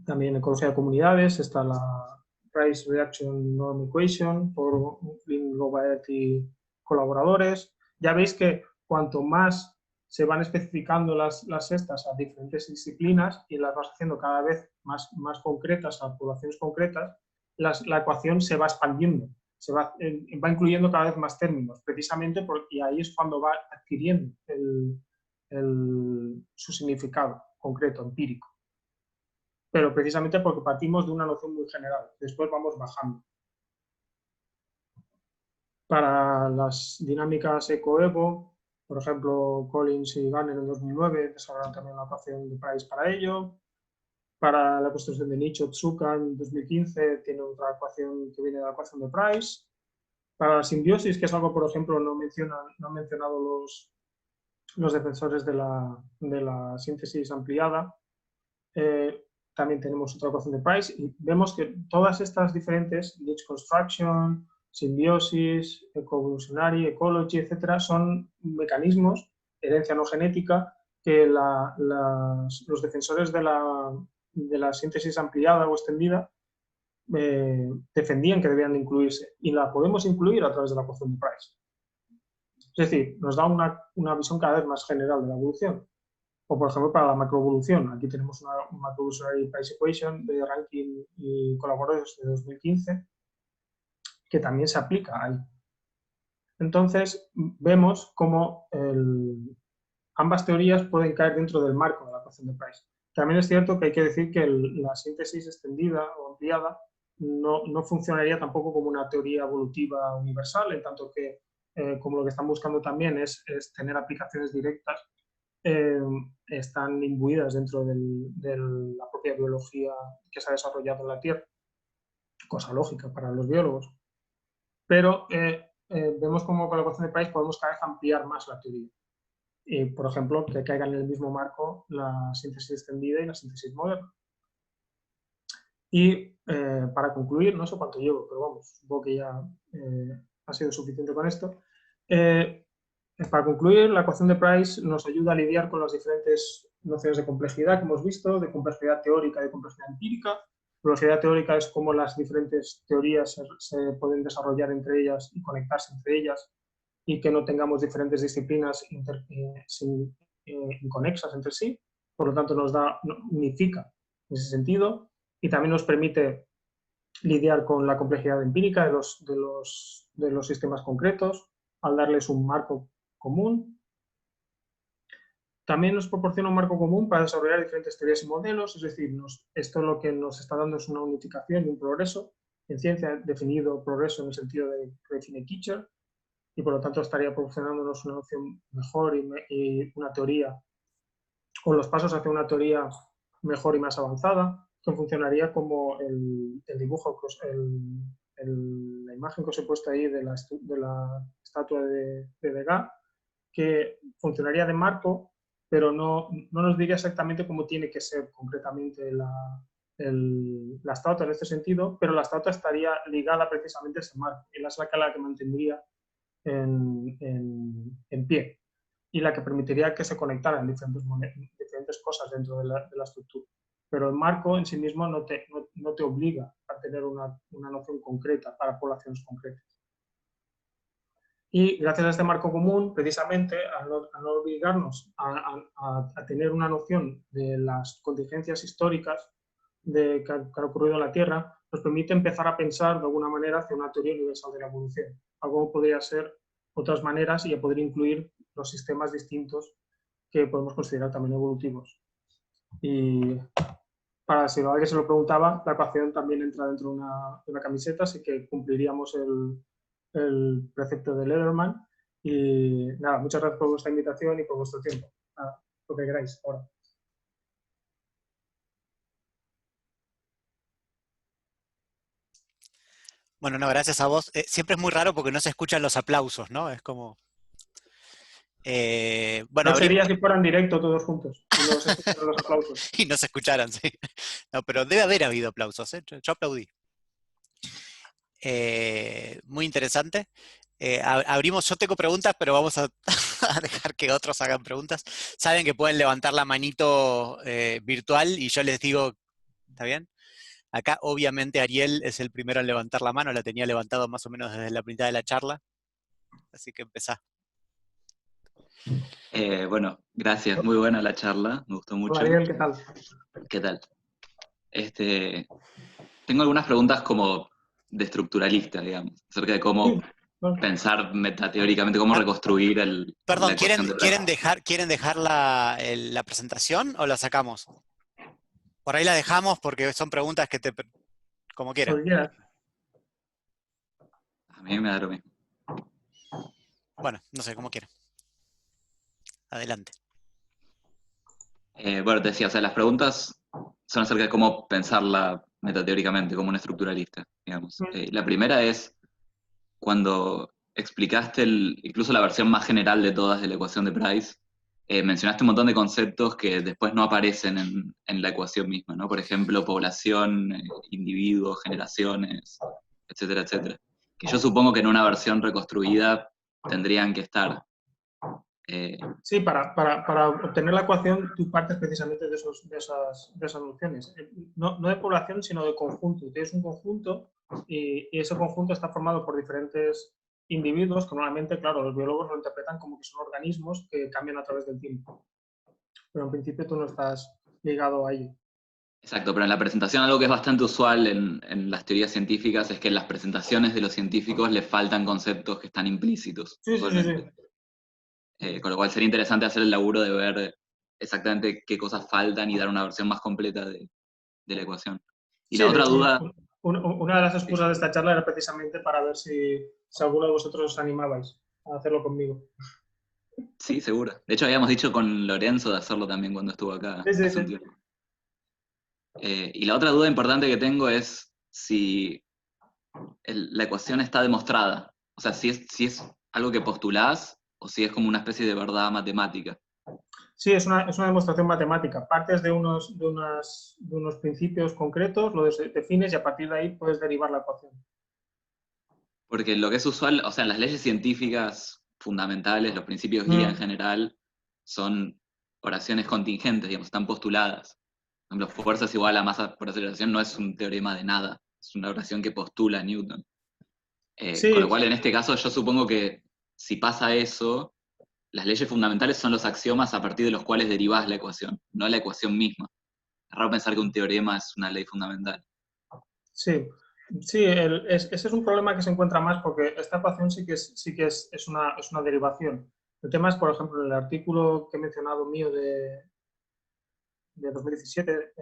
También ecología de comunidades, está la Price Reaction Norm Equation por Lynn Lobaert y colaboradores. Ya veis que cuanto más se van especificando las estas a diferentes disciplinas y las vas haciendo cada vez más concretas a poblaciones concretas, la ecuación se va expandiendo, va incluyendo cada vez más términos, precisamente y ahí es cuando va adquiriendo su significado concreto, empírico. Pero precisamente porque partimos de una noción muy general, después vamos bajando. Para las dinámicas eco-evo, por ejemplo, Collins y Garner en 2009 desarrollaron también una ecuación de Price para ello. Para la construcción de nicho, Tsuka en 2015 tiene otra ecuación que viene de la ecuación de Price. Para la simbiosis, que es algo, por ejemplo, no han mencionado los defensores de la síntesis ampliada, también tenemos otra ecuación de Price y vemos que todas estas diferentes, niche construction, simbiosis, ecoevolutionary, ecology, etcétera, son mecanismos, herencia no genética, que los defensores de la síntesis ampliada o extendida defendían que debían de incluirse y la podemos incluir a través de la ecuación de Price. Es decir, nos da una visión cada vez más general de la evolución. O, por ejemplo, para la macroevolución. Aquí tenemos una macroevolutionary price equation de Rankin y colaboradores de 2015 que también se aplica ahí. Entonces, vemos cómo ambas teorías pueden caer dentro del marco de la ecuación de Price. También es cierto que hay que decir que la síntesis extendida o ampliada no funcionaría tampoco como una teoría evolutiva universal, en tanto que, como lo que están buscando también es tener aplicaciones directas, están imbuidas dentro de la propia biología que se ha desarrollado en la Tierra, cosa lógica para los biólogos. Pero vemos como con la ecuación de Price podemos cada vez ampliar más la teoría. Y, por ejemplo, que caigan en el mismo marco la síntesis extendida y la síntesis moderna. Y para concluir, no sé cuánto llevo, pero vamos, supongo que ya ha sido suficiente con esto. Para concluir, la ecuación de Price nos ayuda a lidiar con las diferentes nociones de complejidad que hemos visto, de complejidad teórica y de complejidad empírica. Complejidad teórica es cómo las diferentes teorías se pueden desarrollar entre ellas y conectarse entre ellas y que no tengamos diferentes disciplinas inconexas entre sí. Por lo tanto, unifica en ese sentido y también nos permite lidiar con la complejidad empírica de los sistemas concretos al darles un marco común. También nos proporciona un marco común para desarrollar diferentes teorías y modelos, es decir, esto lo que nos está dando es una unificación y un progreso. En ciencia, definido progreso en el sentido de que define Kitcher, y por lo tanto estaría proporcionándonos una noción mejor y una teoría, o los pasos hacia una teoría mejor y más avanzada, que funcionaría como el dibujo, la imagen que os he puesto ahí de la estatua de Degas, que funcionaría de marco, pero no nos diría exactamente cómo tiene que ser concretamente la estatua en este sentido, pero la estatua estaría ligada precisamente a ese marco, y es la que mantendría en pie, y la que permitiría que se conectaran diferentes cosas dentro de la estructura. Pero el marco en sí mismo no te obliga a tener una noción concreta para poblaciones concretas. Y gracias a este marco común, precisamente, al no obligarnos a tener una noción de las contingencias históricas que han ocurrido en la Tierra, nos permite empezar a pensar de alguna manera hacia una teoría universal de la evolución. Algo podría ser otras maneras y a poder incluir los sistemas distintos que podemos considerar también evolutivos. Y si alguien se lo preguntaba, la ecuación también entra dentro de una camiseta, así que cumpliríamos el precepto de Lederman. Y nada, muchas gracias por vuestra invitación y por vuestro tiempo. Nada, lo que queráis ahora. Bueno, no, gracias a vos. Siempre es muy raro porque no se escuchan los aplausos, ¿no? Es como... bueno, no sería si fueran directo todos juntos y no se escucharan los aplausos. Y no se escucharan, sí. No, pero debe haber habido aplausos, ¿eh? Yo aplaudí. Muy interesante. Abrimos, yo tengo preguntas, pero vamos a dejar que otros hagan preguntas. Saben que pueden levantar la manito virtual y yo les digo ¿Está bien? Acá obviamente Ariel es el primero en levantar la mano, la tenía levantado más o menos desde la mitad de la charla, así que empezá. Bueno, gracias, muy buena la charla, me gustó Hola, mucho. Ariel, ¿qué tal? ¿Qué tal? Tengo algunas preguntas como de estructuralista, digamos, acerca de cómo Sí, bueno, pensar metateóricamente, cómo reconstruir la Perdón, ecuación de Price. ¿quieren dejar la presentación o la sacamos? Por ahí la dejamos porque son preguntas que como lo quieran. que quieras. A mí me da lo mismo. Bueno, no sé, como quieran. Adelante. Bueno, te decía, o sea, las preguntas son acerca de cómo pensarla metateóricamente, como un estructuralista, digamos. La primera es cuando explicaste incluso la versión más general de todas de la ecuación de Price, mencionaste un montón de conceptos que después no aparecen en la ecuación misma, ¿no? Por ejemplo, población, individuos, generaciones, etcétera, etcétera. Que yo supongo que en una versión reconstruida tendrían que estar. Sí, para obtener la ecuación tú partes precisamente de esas nociones. No de población, sino de conjunto. Tienes un conjunto y ese conjunto está formado por diferentes individuos que normalmente, claro, los biólogos lo interpretan como que son organismos que cambian a través del tiempo. Pero en principio tú no estás ligado a ello. Exacto, pero en la presentación algo que es bastante usual en las teorías científicas es que en las presentaciones de los científicos les faltan conceptos que están implícitos, Sí, sí, sí, usualmente. sí. Con lo cual sería interesante hacer el laburo de ver exactamente qué cosas faltan y dar una versión más completa de la ecuación. Y Sí, la de otra hecho, duda, una de las excusas de esta charla era precisamente para ver si alguno de vosotros os animabais a hacerlo conmigo. sí, seguro. De hecho habíamos dicho con Lorenzo de hacerlo también cuando estuvo acá Sí, sí, hace un sí. tiempo. Y la otra duda importante que tengo es si la ecuación está demostrada. O sea, si es algo que postulás o si es como una especie de verdad matemática. Sí, es una demostración matemática. Partes de unos principios concretos, lo defines y a partir de ahí puedes derivar la ecuación. Porque lo que es usual, o sea, en las leyes científicas fundamentales, los principios guía en general, son oraciones contingentes, digamos, están postuladas. Por ejemplo, fuerza es igual a masa por aceleración no es un teorema de nada, es una oración que postula Newton. Con lo Sí, cual, en este caso, yo supongo que si pasa eso, las leyes fundamentales son los axiomas a partir de los cuales derivás la ecuación, no la ecuación misma. Es raro pensar que un teorema es una ley fundamental. sí. Sí, ese es un problema que se encuentra más porque esta ecuación sí que es una derivación. El tema es, por ejemplo, en el artículo que he mencionado mío de 2017,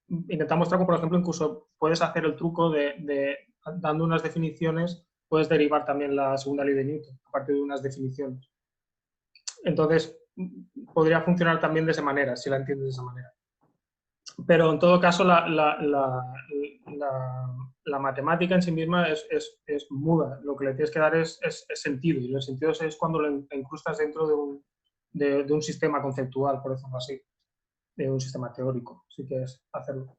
intenta mostrar cómo, por ejemplo, incluso puedes hacer el truco dando unas definiciones, puedes derivar también la segunda ley de Newton a partir de unas definiciones. Entonces, podría funcionar también de esa manera, si la entiendes de esa manera. Pero en todo caso, la matemática en sí misma es muda. Lo que le tienes que dar es sentido. Y el sentido es cuando lo incrustas dentro de un sistema conceptual, por decirlo así, de un sistema teórico, si quieres hacerlo.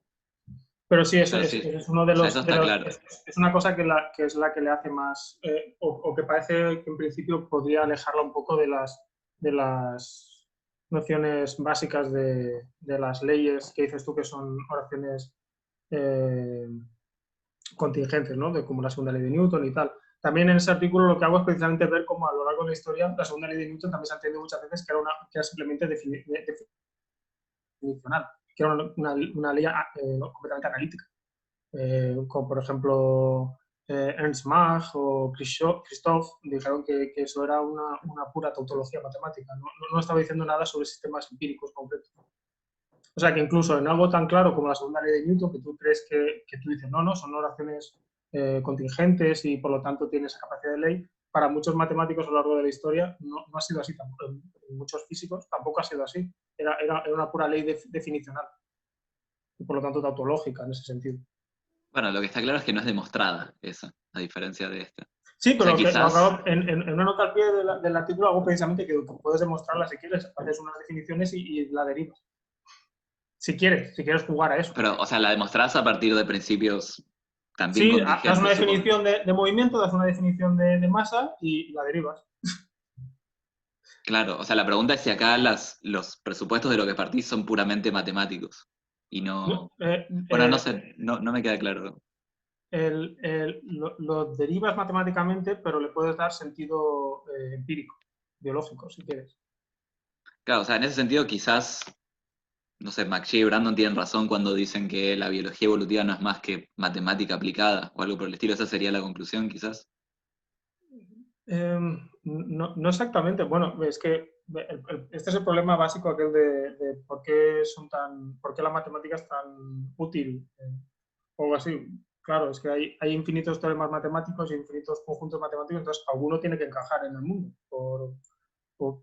Pero sí, Claro, sí. es uno de O sea, los. eso está claro. Es una cosa que es la que le hace más. O que parece que en principio podría alejarla un poco de las nociones básicas de las leyes que dices tú que son oraciones contingentes, ¿no? Como la segunda ley de Newton y tal. También en ese artículo lo que hago es precisamente ver cómo a lo largo de la historia la segunda ley de Newton también se ha entendido muchas veces que era simplemente definicional, que era una ley completamente analítica. Como por ejemplo Ernst Mach o Christoph dijeron que eso era una pura tautología matemática, no estaba diciendo nada sobre sistemas empíricos concretos. O sea que incluso en algo tan claro como la segunda ley de Newton, que tú crees que tú dices, no, son oraciones contingentes y por lo tanto tiene esa capacidad de ley, para muchos matemáticos a lo largo de la historia no ha sido así tampoco. En muchos físicos tampoco ha sido así. Era una pura ley definicional y por lo tanto tautológica en ese sentido. Bueno, lo que está claro es que no es demostrada esa, a diferencia de esta. Sí, pero O sea, quizás, en una nota al pie del artículo hago precisamente que puedes demostrarla si quieres, haces unas definiciones y la derivas. Si quieres jugar a eso. pero, o sea, la demostrás a partir de principios también Sí, das contingentes, una supongo. definición de movimiento, das una definición de masa y la derivas. Claro, o sea, la pregunta es si acá los presupuestos de lo que partís son puramente matemáticos. y no... Eh, Bueno, eh, no sé, no me queda claro. lo derivas matemáticamente, pero le puedes dar sentido empírico, biológico, si quieres. Claro, o sea, en ese sentido quizás, no sé, McShea y Brandon tienen razón cuando dicen que la biología evolutiva no es más que matemática aplicada o algo por el estilo. Esa sería la conclusión, quizás. No exactamente. Bueno, es que este es el problema básico aquel de por qué por qué la matemática es tan útil o algo así. Claro, es que hay infinitos teoremas matemáticos y infinitos conjuntos matemáticos, entonces alguno tiene que encajar en el mundo por, por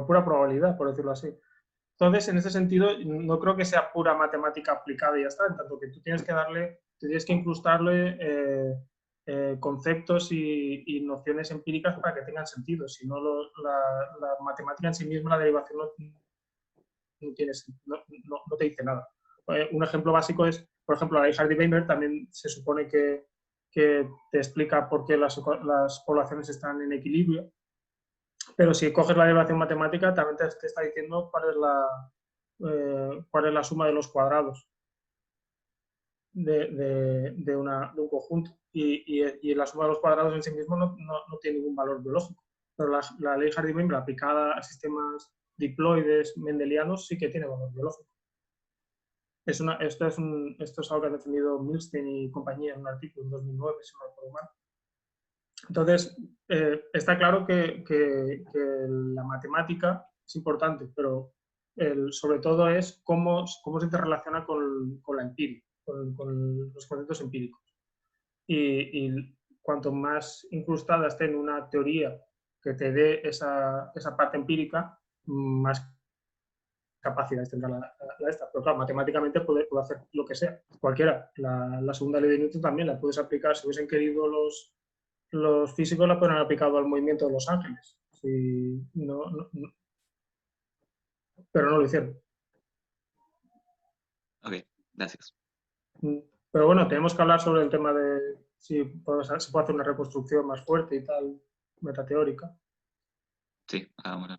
pura probabilidad, por decirlo así. Entonces, en ese sentido, no creo que sea pura matemática aplicada y ya está, en tanto que tú tienes que incrustarle conceptos y nociones empíricas para que tengan sentido. Si no, la matemática en sí misma, la derivación no te dice nada. Un ejemplo básico es, por ejemplo, la ley Hardy-Weinberg también se supone que te explica por qué las poblaciones están en equilibrio, pero si coges la derivación matemática también te está diciendo cuál es la suma de los cuadrados de un conjunto. Y la suma de los cuadrados en sí mismo no tiene ningún valor biológico. Pero la ley Hardy-Weinberg aplicada a sistemas diploides mendelianos sí que tiene valor biológico. Esto es algo que ha defendido Milstein y compañía en un artículo en 2009, si no recuerdo mal. Entonces, está claro que la matemática es importante, pero sobre todo es cómo se interrelaciona con la empiria, con los conceptos empíricos. Y cuanto más incrustada esté en una teoría que te dé esa parte empírica, más capacidades tendrá esta. Pero claro, matemáticamente puede hacer lo que sea, cualquiera. La segunda ley de Newton también la puedes aplicar. Si hubiesen querido los físicos, la pueden haber aplicado al movimiento de los ángeles. Si pero no lo hicieron. Ok, gracias. Pero bueno, tenemos que hablar sobre el tema de si se puede hacer una reconstrucción más fuerte y tal, metateórica. Sí, hagámoslo.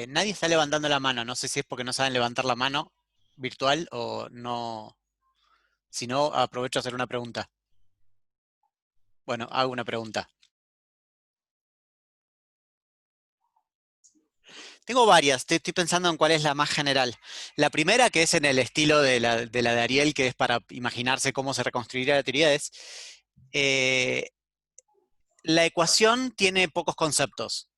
Nadie está levantando la mano. No sé si es porque no saben levantar la mano virtual o no. Si no, aprovecho a hacer una pregunta. Bueno, hago una pregunta. Tengo varias, estoy pensando en cuál es la más general. La primera, que es en el estilo de la de Ariel, que es para imaginarse cómo se reconstruiría la teoría, es la ecuación tiene pocos conceptos,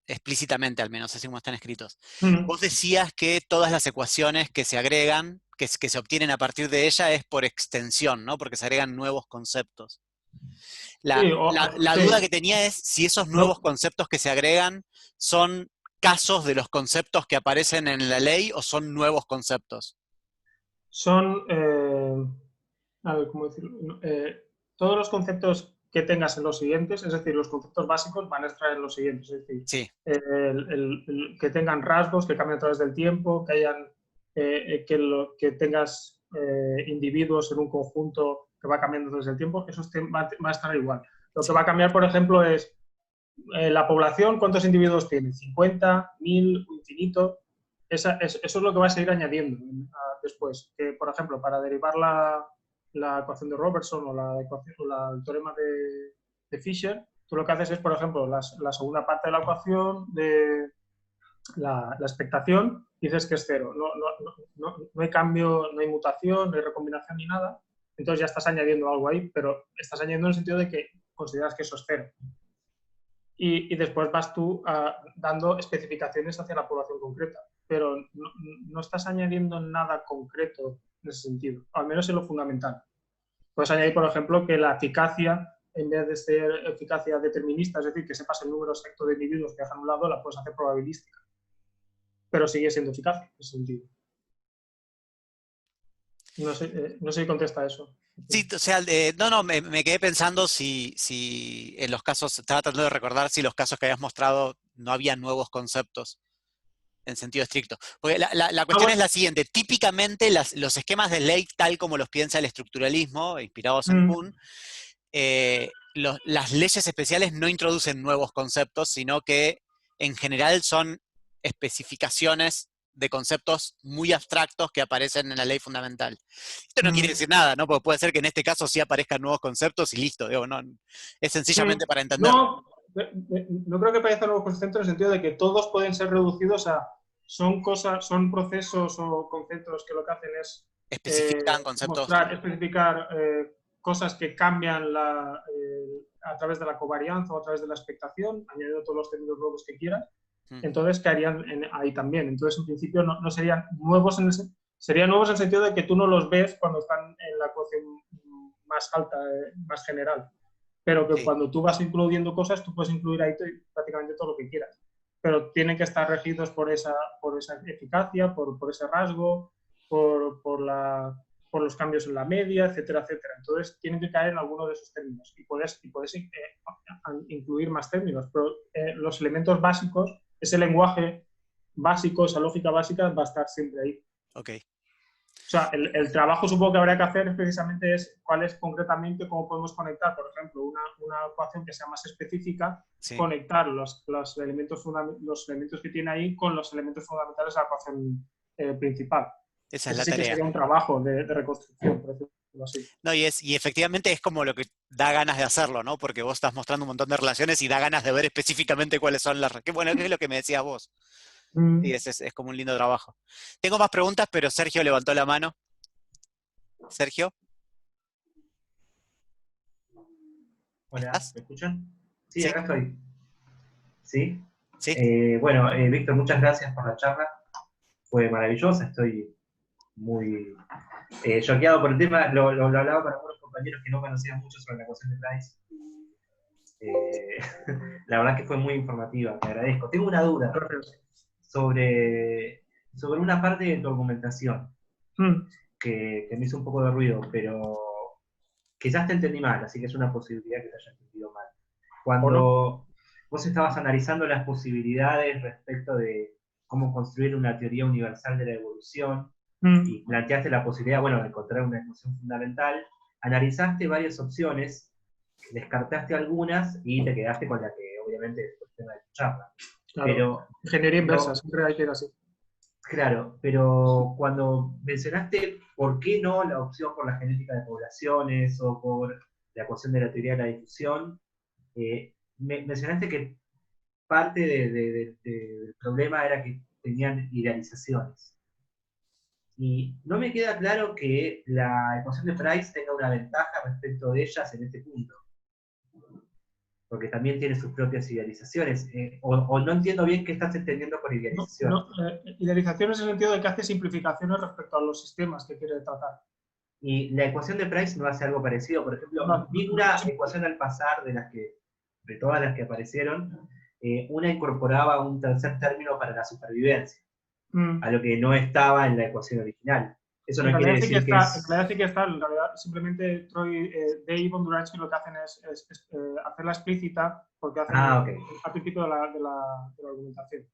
explícitamente al menos, así como están escritos. Vos decías que todas las ecuaciones que se agregan, que se obtienen a partir de ella, es por extensión, ¿no? Porque se agregan nuevos conceptos. La Sí. duda que tenía es si esos nuevos conceptos que se agregan son casos de los conceptos que aparecen en la ley o son nuevos conceptos. Son, a ver, ¿cómo decirlo? Todos los conceptos que tengas en los siguientes, es decir, los conceptos básicos van a estar en los siguientes, es decir, Sí. Que tengan rasgos, que cambien a través del tiempo, que tengas individuos en un conjunto que va cambiando a través del tiempo, eso va a estar igual. Lo que va a cambiar, por ejemplo, es la población, ¿cuántos individuos tiene? ¿50, 1000, infinito? Eso es lo que va a seguir añadiendo después. Que, por ejemplo, para derivar la ecuación de Robertson o el teorema de Fisher, tú lo que haces es, por ejemplo, la segunda parte de la ecuación de la expectación, dices que es cero. No hay cambio, no hay mutación, no hay recombinación ni nada. Entonces ya estás añadiendo algo ahí, pero estás añadiendo en el sentido de que consideras que eso es cero. Y después vas tú dando especificaciones hacia la población concreta, pero no estás añadiendo nada concreto en ese sentido, al menos en lo fundamental. Puedes añadir, por ejemplo, que la eficacia, en vez de ser eficacia determinista, es decir, que sepas el número exacto de individuos que dejan a un lado, la puedes hacer probabilística, pero sigue siendo eficacia en ese sentido. No sé si contesta eso. Sí, o sea, me quedé pensando si en los casos, estaba tratando de recordar si los casos que habías mostrado no había nuevos conceptos en sentido estricto. Porque la cuestión es la siguiente, típicamente los esquemas de ley, tal como los piensa el estructuralismo, inspirados en Kuhn, las leyes especiales no introducen nuevos conceptos, sino que en general son especificaciones de conceptos muy abstractos que aparecen en la ley fundamental. Esto no quiere decir nada, ¿no? Porque puede ser que en este caso sí aparezcan nuevos conceptos y listo, digo, no, es sencillamente para entender. No creo que parezcan nuevos conceptos en el sentido de que todos pueden ser reducidos a son procesos o conceptos que lo que hacen es Especifican conceptos. especificar cosas que cambian a través de la covarianza o a través de la expectación, añadiendo todos los términos nuevos que quieras. Entonces caerían ahí también. Entonces, en principio, no serían nuevos serían nuevos en el sentido de que tú no los ves cuando están en la ecuación más alta, más general. Pero que cuando tú vas incluyendo cosas, tú puedes incluir ahí prácticamente todo lo que quieras. Pero tienen que estar regidos por esa eficacia, por ese rasgo, por los cambios en la media, etcétera, etcétera. Entonces, tienen que caer en alguno de esos términos. Y puedes incluir más términos. Pero los elementos básicos, ese lenguaje básico, esa lógica básica va a estar siempre ahí. Ok. O sea, el trabajo supongo que habría que hacer precisamente es cuál es concretamente cómo podemos conectar, por ejemplo, una ecuación que sea más específica, conectar los elementos que tiene ahí con los elementos fundamentales de la ecuación principal. Esa es la tarea. Que sería un trabajo de reconstrucción, por decirlo así. No, y efectivamente es como lo que da ganas de hacerlo, ¿no? Porque vos estás mostrando un montón de relaciones y da ganas de ver específicamente cuáles son las... ¿Qué es lo que me decías vos? Y es como un lindo trabajo. Tengo más preguntas, pero Sergio levantó la mano. ¿Sergio? Hola, ¿Estás? ¿me escuchan? Sí, Sí. acá estoy. ¿Sí? Sí. Bueno, Víctor, muchas gracias por la charla. Fue maravillosa, estoy muy choqueado por el tema. Lo hablaba con algunos compañeros que no conocían mucho sobre la ecuación de Price. La verdad que fue muy informativa, te agradezco. Tengo una duda sobre una parte de tu argumentación que me hizo un poco de ruido, pero quizás te entendí mal, así que es una posibilidad que te haya entendido mal. Cuando vos estabas analizando las posibilidades respecto de cómo construir una teoría universal de la evolución y planteaste la posibilidad, bueno, de encontrar una ecuación fundamental, analizaste varias opciones, descartaste algunas y te quedaste con la que obviamente es el tema de tu charla. Claro, pero, ingeniería inversa, siempre hay que ir así. Claro, pero cuando mencionaste por qué no la opción por la genética de poblaciones o por la ecuación de la teoría de la difusión, mencionaste que parte del problema era que tenían idealizaciones. Y no me queda claro que la ecuación de Price tenga una ventaja respecto de ellas en este punto. Porque también tiene sus propias idealizaciones. O no entiendo bien qué estás entendiendo por idealización. Idealizaciones en el sentido de que hace simplificaciones respecto a los sistemas que quiere tratar. Y la ecuación de Price no hace algo parecido. Por ejemplo, vi una ecuación al pasar de todas las que aparecieron, una incorporaba un tercer término para la supervivencia, a lo que no estaba en la ecuación original. Eso no quiere decir que es... En realidad sí que está, en realidad simplemente Troy, Dave y Bondurantski lo que hacen es hacerla explícita porque hacen al principio de la argumentación.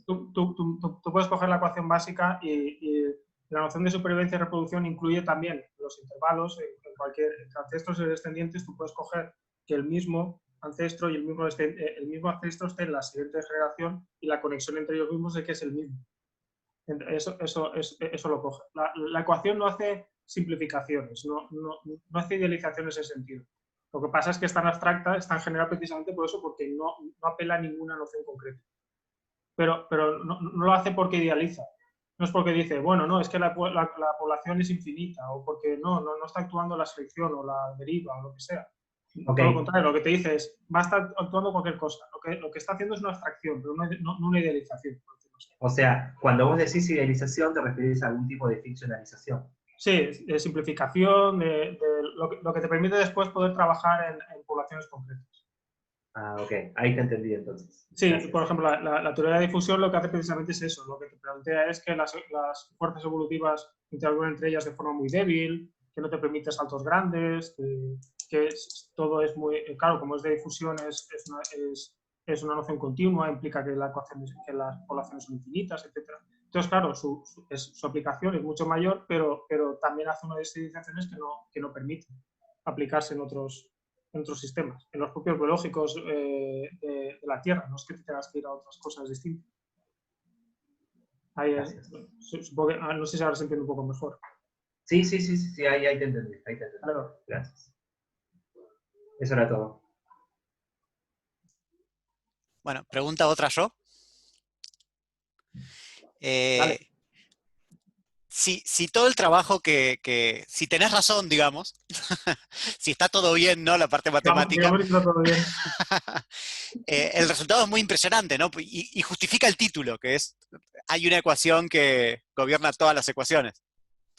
Tú puedes coger la ecuación básica y la noción de supervivencia y reproducción incluye también los intervalos. En cualquier ancestros y descendientes tú puedes coger que el mismo ancestro y el mismo ancestro esté en la siguiente generación y la conexión entre ellos mismos es que es el mismo. Eso lo coge. La ecuación no hace simplificaciones, no hace idealizaciones en ese sentido. Lo que pasa es que es tan abstracta, es tan general precisamente por eso, porque no apela a ninguna noción concreta. Pero no lo hace porque idealiza. No es porque dice, bueno, no, es que la población es infinita, o porque no está actuando la selección o la deriva o lo que sea. Todo lo contrario, lo que te dice es, va a estar actuando cualquier cosa. Lo que está haciendo es una abstracción, pero no una idealización. O sea, cuando vos decís idealización, te referís a algún tipo de ficcionalización. Sí, de simplificación, de lo que te permite después poder trabajar en poblaciones concretas. Ok, ahí te entendí entonces. Sí, gracias. Por ejemplo, la teoría de difusión lo que hace precisamente es eso. Lo que te plantea es que las fuerzas evolutivas interactúan entre ellas de forma muy débil, que no te permite saltos grandes, que todo es muy... Claro, como es de difusión, es una noción continua, implica que las poblaciones son infinitas, etc. Entonces, claro, su aplicación es mucho mayor, pero también hace una de esas idealizaciones que no permiten aplicarse en en otros sistemas, en los propios biológicos de la Tierra, no es que te tengas que ir a otras cosas distintas. Ahí supongo que, no sé si ahora se entiende un poco mejor. Sí, ahí te entendí. Claro. Gracias. Eso era todo. Bueno, pregunta otra yo. Dale. Si todo el trabajo si tenés razón, digamos, si está todo bien, ¿no? La parte matemática, Digamos que está todo bien. el resultado es muy impresionante, ¿no? Y justifica el título, que es, hay una ecuación que gobierna todas las ecuaciones,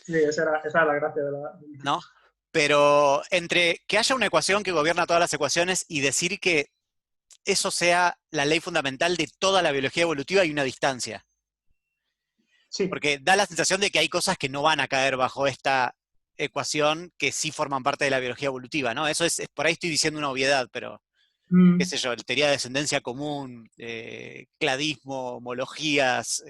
Sí, esa era la gracia de la... ¿no? Pero entre que haya una ecuación que gobierna todas las ecuaciones y decir que eso sea la ley fundamental de toda la biología evolutiva, hay una distancia. Sí. Porque da la sensación de que hay cosas que no van a caer bajo esta ecuación que sí forman parte de la biología evolutiva, ¿no? Eso por ahí estoy diciendo una obviedad, pero qué sé yo, teoría de descendencia común, cladismo, homologías,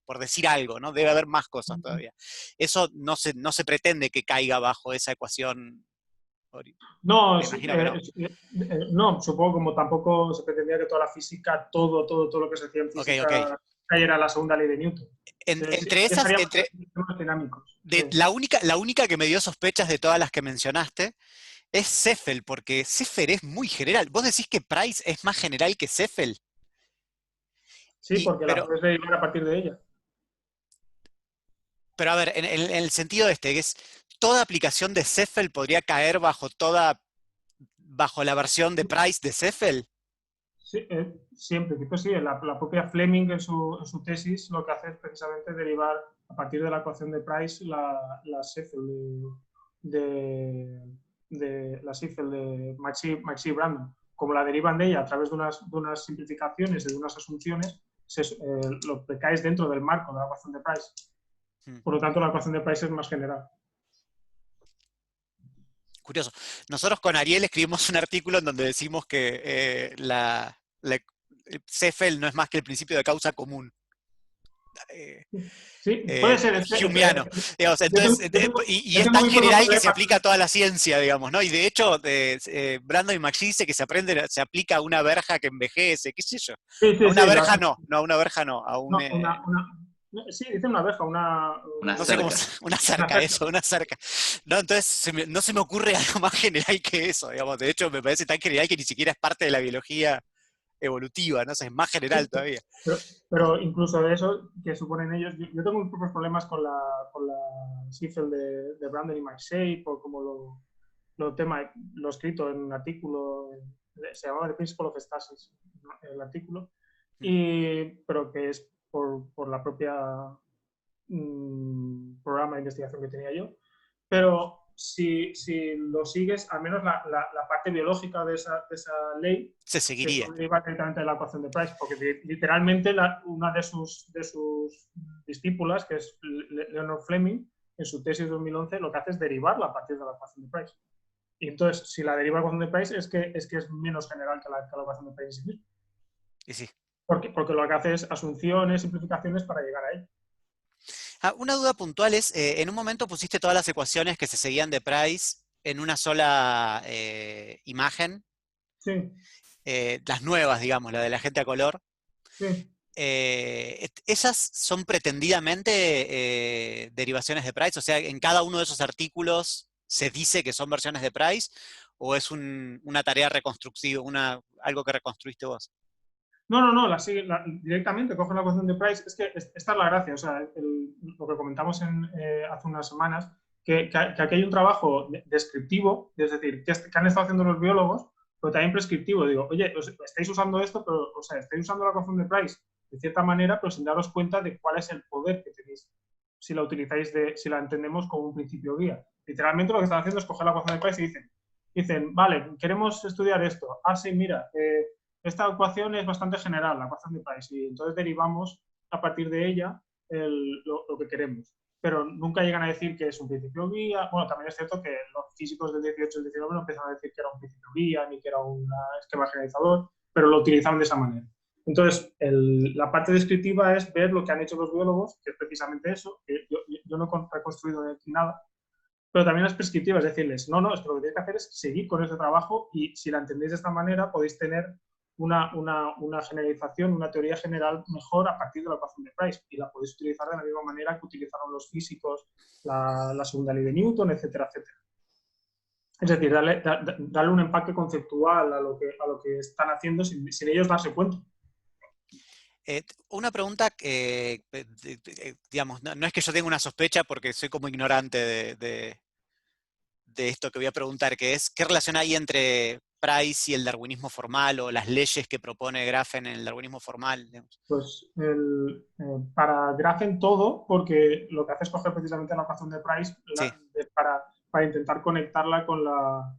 por decir algo, ¿no? Debe haber más cosas todavía. Eso no se pretende que caiga bajo esa ecuación. No, Me imagino que no. No, supongo como tampoco se pretendía que toda la física, todo lo que se hacía en física Okay. cayera a la segunda ley de Newton. Entre esas, dinámicos. La única que me dio sospechas de todas las que mencionaste es Cepheid, porque Cepheid es muy general. ¿Vos decís que Price es más general que Cepheid? Sí, porque la puedes derivar a partir de ella. Pero a ver, en el sentido que es, ¿toda aplicación de Cepheid podría caer bajo la versión de Price de Cepheid? Sí, siempre, pues sí, la propia Fleming en su tesis lo que hace es precisamente derivar a partir de la ecuación de Price la Cepheid de Maxey y Brandon. Como la derivan de ella a través de unas simplificaciones y de unas asunciones, lo que cae dentro del marco de la ecuación de Price. Por lo tanto, la ecuación de Price es más general. Curioso. Nosotros con Ariel escribimos un artículo en donde decimos que Cepheid no es más que el principio de causa común. Sí, puede ser. Humeano. Digamos, entonces, y es tan general que se aplica a toda la ciencia, digamos, ¿no? Y de hecho, Brandon y Maxey dice que se aplica a una verja que envejece, qué sé yo. Sí, a una verja no, a una verja no, a un... sí, dice una verja, no sé cómo, una cerca, eso, una cerca. No, entonces no se me ocurre algo más general que eso, digamos. De hecho, me parece tan general que ni siquiera es parte de la biología evolutiva, ¿no? O sea, es más general todavía. Pero incluso de eso que suponen ellos, yo tengo muchos problemas con la Cepheid de Brandon y Maxey, por como lo escrito en un artículo, se llamaba The Principle of Stasis, el artículo, pero que es por la propia programa de investigación que tenía yo. Pero si lo sigues, al menos la parte biológica de esa ley se seguiría. Se deriva directamente de la ecuación de Price, porque literalmente una de sus discípulas, que es Leonard Fleming, en su tesis de 2011, lo que hace es derivarla a partir de la ecuación de Price. Y entonces, si la deriva a la ecuación de Price, es que es menos general que la ecuación de Price en sí misma. Y sí. Porque lo que hace es asunciones, simplificaciones para llegar a ella. Una duda puntual es, en un momento pusiste todas las ecuaciones que se seguían de Price en una sola imagen. Sí. Las nuevas, digamos, la de la gente a color. Sí. ¿Esas son pretendidamente derivaciones de Price? O sea, ¿en cada uno de esos artículos se dice que son versiones de Price? ¿O es una tarea reconstructiva, algo que reconstruiste vos? No, directamente coge la ecuación de Price. Es que esta es la gracia, o sea, lo que comentamos hace unas semanas, que aquí hay un trabajo descriptivo, es decir, que han estado haciendo los biólogos, pero también prescriptivo. Digo, oye, estáis usando esto, pero, o sea, estáis usando la ecuación de Price de cierta manera, pero sin daros cuenta de cuál es el poder que tenéis si la utilizáis, si la entendemos como un principio guía. Literalmente lo que están haciendo es coger la ecuación de Price y dicen, vale, queremos estudiar esto. Ah, sí, mira, esta ecuación es bastante general, la ecuación de Price, y entonces derivamos a partir de ella lo que queremos. Pero nunca llegan a decir que es un principio guía. Bueno, también es cierto que los físicos del 18 y del 19 no empiezan a decir que era un principio guía ni que era un esquema generalizador, pero lo utilizaban de esa manera. Entonces, la parte descriptiva es ver lo que han hecho los biólogos, que es precisamente eso. Que yo no he reconstruido nada, pero también es prescriptiva, es decirles, no, no, esto lo que tenéis que hacer es seguir con este trabajo y si la entendéis de esta manera podéis tener una generalización, una teoría general mejor a partir de la ecuación de Price y la podéis utilizar de la misma manera que utilizaron los físicos la segunda ley de Newton, etcétera, etcétera. Es decir, darle un empaque conceptual a lo que están haciendo sin ellos darse cuenta. Una pregunta que, digamos, no es que yo tenga una sospecha porque soy como ignorante de esto que voy a preguntar, que es, ¿qué relación hay entre Price y el darwinismo formal o las leyes que propone Grafen en el darwinismo formal? Digamos? Pues para Grafen todo, porque lo que hace es coger precisamente la ecuación de Price Sí. para intentar conectarla con la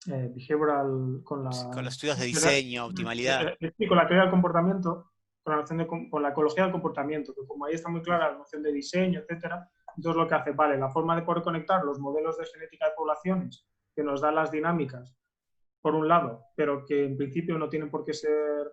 behavioral, con los estudios de diseño, optimalidad. Sí, con la teoría del comportamiento, con la noción con la ecología del comportamiento, que como ahí está muy clara la noción de diseño, etcétera, entonces lo que hace, vale, la forma de poder conectar los modelos de genética de poblaciones que nos dan las dinámicas, por un lado, pero que en principio no tienen por qué ser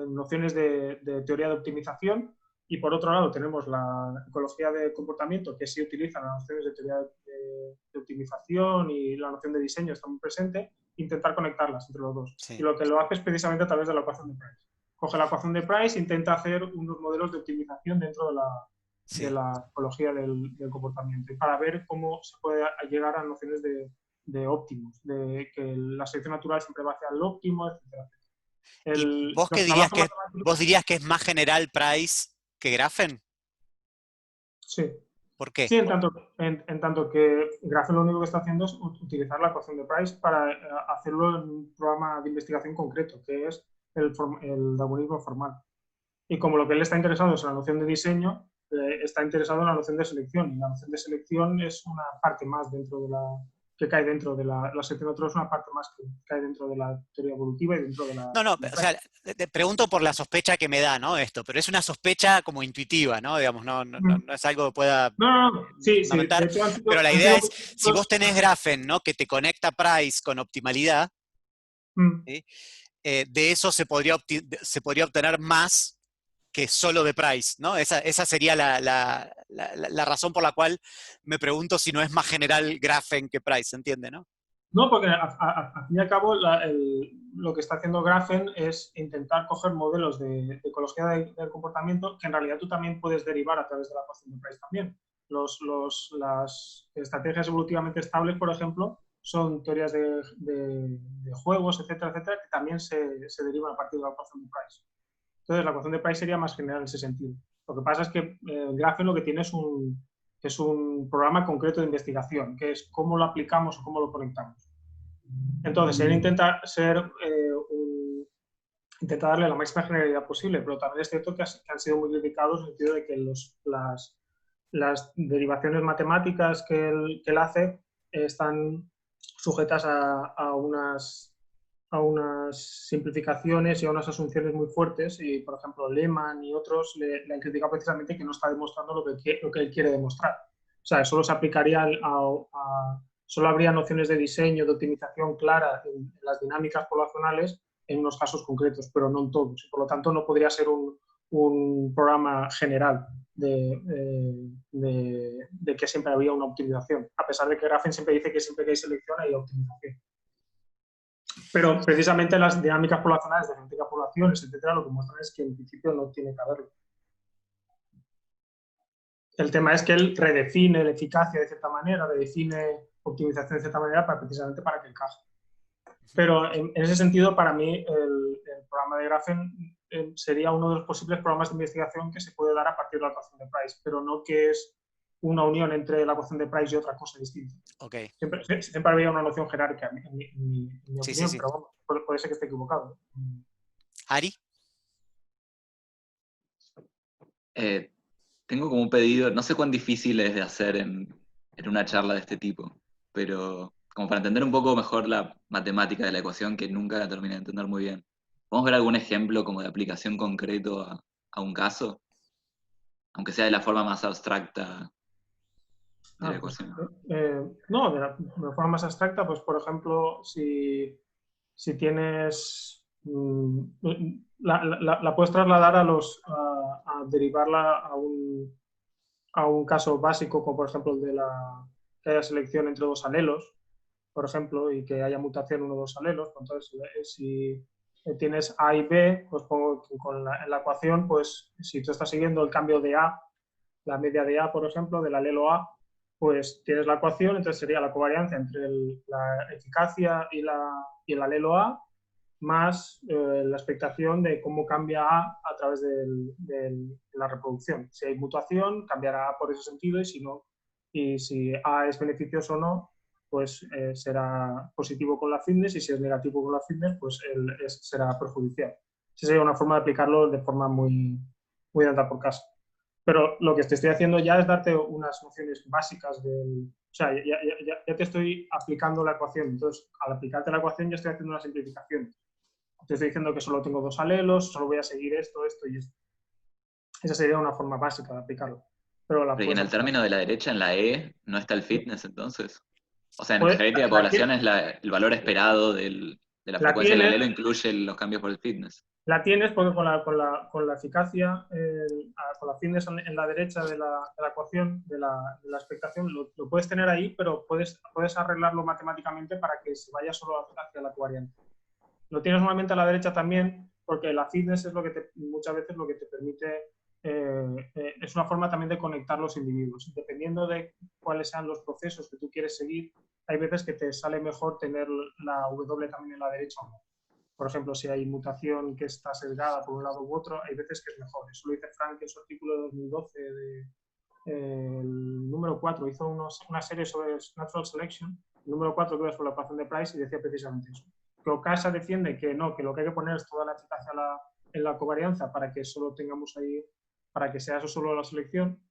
nociones de teoría de optimización, y por otro lado tenemos la ecología de comportamiento, que sí utiliza las nociones de teoría de optimización y la noción de diseño está muy presente, intentar conectarlas entre los dos. Sí. Y lo que lo hace es precisamente a través de la ecuación de Price. Coge la ecuación de Price e intenta hacer unos modelos de optimización dentro de la ecología del comportamiento, y para ver cómo se puede llegar a nociones de óptimos, de que la selección natural siempre va hacia el óptimo, etcétera. ¿Y vos qué dirías vos dirías que es más general Price que Grafen? Sí. ¿Por qué? Sí, en tanto que Grafen lo único que está haciendo es utilizar la ecuación de Price para hacerlo en un programa de investigación concreto, que es el darwinismo formal. Y como lo que él está interesado es en la noción de diseño, está interesado en la noción de selección. Y la noción de selección es una parte más dentro de que cae dentro de la selección natural, es una parte más que cae dentro de la teoría evolutiva y dentro de la... No, o sea, te pregunto por la sospecha que me da, ¿no? Esto, pero es una sospecha como intuitiva, ¿no? Digamos, no es algo que pueda sí, fundamentar, sí, pero la idea es, si vos tenés Grafen, ¿no? Que te conecta Price con optimalidad, ¿sí? De eso se podría obtener más que solo de Price, ¿no? Esa sería la razón por la cual me pregunto si no es más general Grafen que Price, ¿entiende, no? No, porque al fin y al cabo lo que está haciendo Grafen es intentar coger modelos de ecología del comportamiento que en realidad tú también puedes derivar a través de la ecuación de Price también. Las estrategias evolutivamente estables, por ejemplo, son teorías de juegos, etcétera, etcétera, que también se derivan a partir de la ecuación de Price. Entonces, la ecuación de Price sería más general en ese sentido. Lo que pasa es que Grafen lo que tiene es un programa concreto de investigación, que es cómo lo aplicamos o cómo lo conectamos. Entonces, él intenta intenta darle la máxima generalidad posible, pero también es cierto que han sido muy criticados en el sentido de que las derivaciones matemáticas que él hace están sujetas a unas simplificaciones y a unas asunciones muy fuertes, y por ejemplo Lehmann y otros le han criticado precisamente que no está demostrando lo que él quiere demostrar. O sea, solo se aplicaría solo habría nociones de diseño, de optimización clara en las dinámicas poblacionales en unos casos concretos, pero no en todos. Por lo tanto, no podría ser un programa general de que siempre había una optimización, a pesar de que Grafen siempre dice que siempre que hay selección hay optimización. Pero precisamente las dinámicas poblacionales de genética de poblaciones, etcétera, lo que muestran es que en principio no tiene que haberlo. El tema es que él redefine la eficacia de cierta manera, redefine optimización de cierta manera precisamente para que encaje. Pero en ese sentido, para mí, el programa de Grafen sería uno de los posibles programas de investigación que se puede dar a partir de la ecuación de Price, pero no que es una unión entre la ecuación de Price y otra cosa distinta. Okay. Siempre había una noción jerárquica, en mi opinión, sí. pero bueno, puede ser que esté equivocado. ¿Ari? Tengo como un pedido, no sé cuán difícil es de hacer en una charla de este tipo, pero como para entender un poco mejor la matemática de la ecuación, que nunca la terminé de entender muy bien. ¿Podemos ver algún ejemplo como de aplicación concreto a un caso? Aunque sea de la forma más abstracta de la ecuación. No, de la forma más abstracta, pues por ejemplo, si tienes la puedes trasladar a derivarla a un caso básico, como por ejemplo el de que haya selección entre dos alelos, por ejemplo, y que haya mutación en uno o dos alelos. Entonces, si tienes A y B, pues pongo en la ecuación, pues si tú estás siguiendo el cambio de A, la media de A, por ejemplo, del alelo A, pues tienes la ecuación, entonces sería la covariancia entre la eficacia y el alelo A, más la expectación de cómo cambia A través de la reproducción. Si hay mutación, cambiará A por ese sentido, y si no, y si A es beneficioso o no, pues será positivo con la fitness, y si es negativo con la fitness, pues será perjudicial. Esa sería una forma de aplicarlo de forma muy dada por caso. Pero lo que te estoy haciendo ya es darte unas nociones básicas o sea, ya te estoy aplicando la ecuación. Entonces, al aplicarte la ecuación, yo estoy haciendo una simplificación. Te estoy diciendo que solo tengo dos alelos, solo voy a seguir esto, esto y esto. Esa sería una forma básica de aplicarlo. Pero Y en el término de la derecha, en la E, ¿no está el fitness entonces? O sea, en Pues, la estadística de la población es el valor esperado de la la frecuencia del tienes- alelo, incluye los cambios por el fitness. La tienes porque con la eficacia, con la fitness en la derecha de la ecuación, de la expectación, lo puedes tener ahí, pero puedes arreglarlo matemáticamente para que se vaya solo hacia la covariante. Lo tienes normalmente a la derecha también, porque la fitness es muchas veces lo que te permite, es una forma también de conectar los individuos. Dependiendo de cuáles sean los procesos que tú quieres seguir, hay veces que te sale mejor tener la W también en la derecha o no. Por ejemplo, si hay mutación que está sesgada por un lado u otro, hay veces que es mejor. Eso lo dice Frank en su artículo de 2012, el número 4, hizo una serie sobre Natural Selection, el número 4 que era sobre la ecuación de Price, y decía precisamente eso. Que Ocasa defiende que no, que lo que hay que poner es toda la eficacia en la covarianza para que solo tengamos ahí, para que sea eso solo la selección,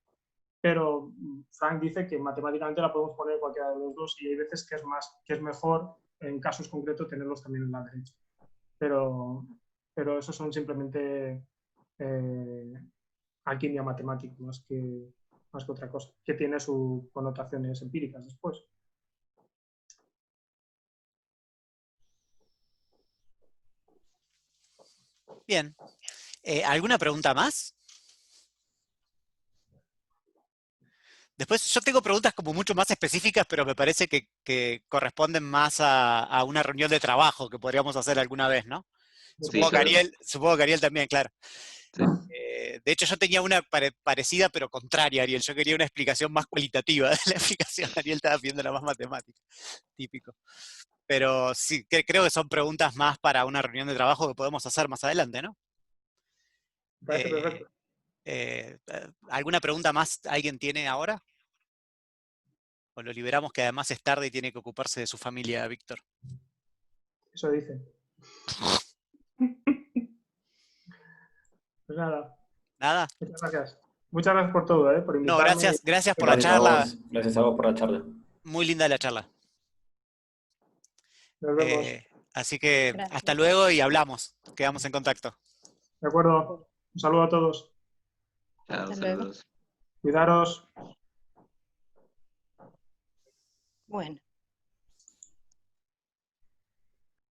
pero Frank dice que matemáticamente la podemos poner cualquiera de los dos, y hay veces que es mejor en casos concretos tenerlos también en la derecha. Pero esos son simplemente alquimia matemática más que otra cosa, que tiene sus connotaciones empíricas después. Bien. ¿Alguna pregunta más? Después yo tengo preguntas como mucho más específicas, pero me parece que corresponden más a una reunión de trabajo que podríamos hacer alguna vez, ¿no? Supongo que Ariel también, claro. Sí. De hecho, yo tenía una parecida, pero contraria, Ariel. Yo quería una explicación más cualitativa de la explicación. Ariel estaba pidiendo la más matemática. Típico. Pero sí, creo que son preguntas más para una reunión de trabajo que podemos hacer más adelante, ¿no? Me parece perfecto. ¿Alguna pregunta más alguien tiene ahora? ¿O lo liberamos, que además es tarde y tiene que ocuparse de su familia, Víctor? Eso dice. Pues nada. ¿Nada? Muchas gracias. Muchas gracias por todo, por No, invitarme. gracias por la charla. Gracias a vos por la charla. Muy linda la charla. Nos vemos. Así que Gracias. hasta luego y hablamos. Quedamos en contacto. De acuerdo. Un saludo a todos. Chao, Hasta luego. saludos. Cuidaros. Bueno.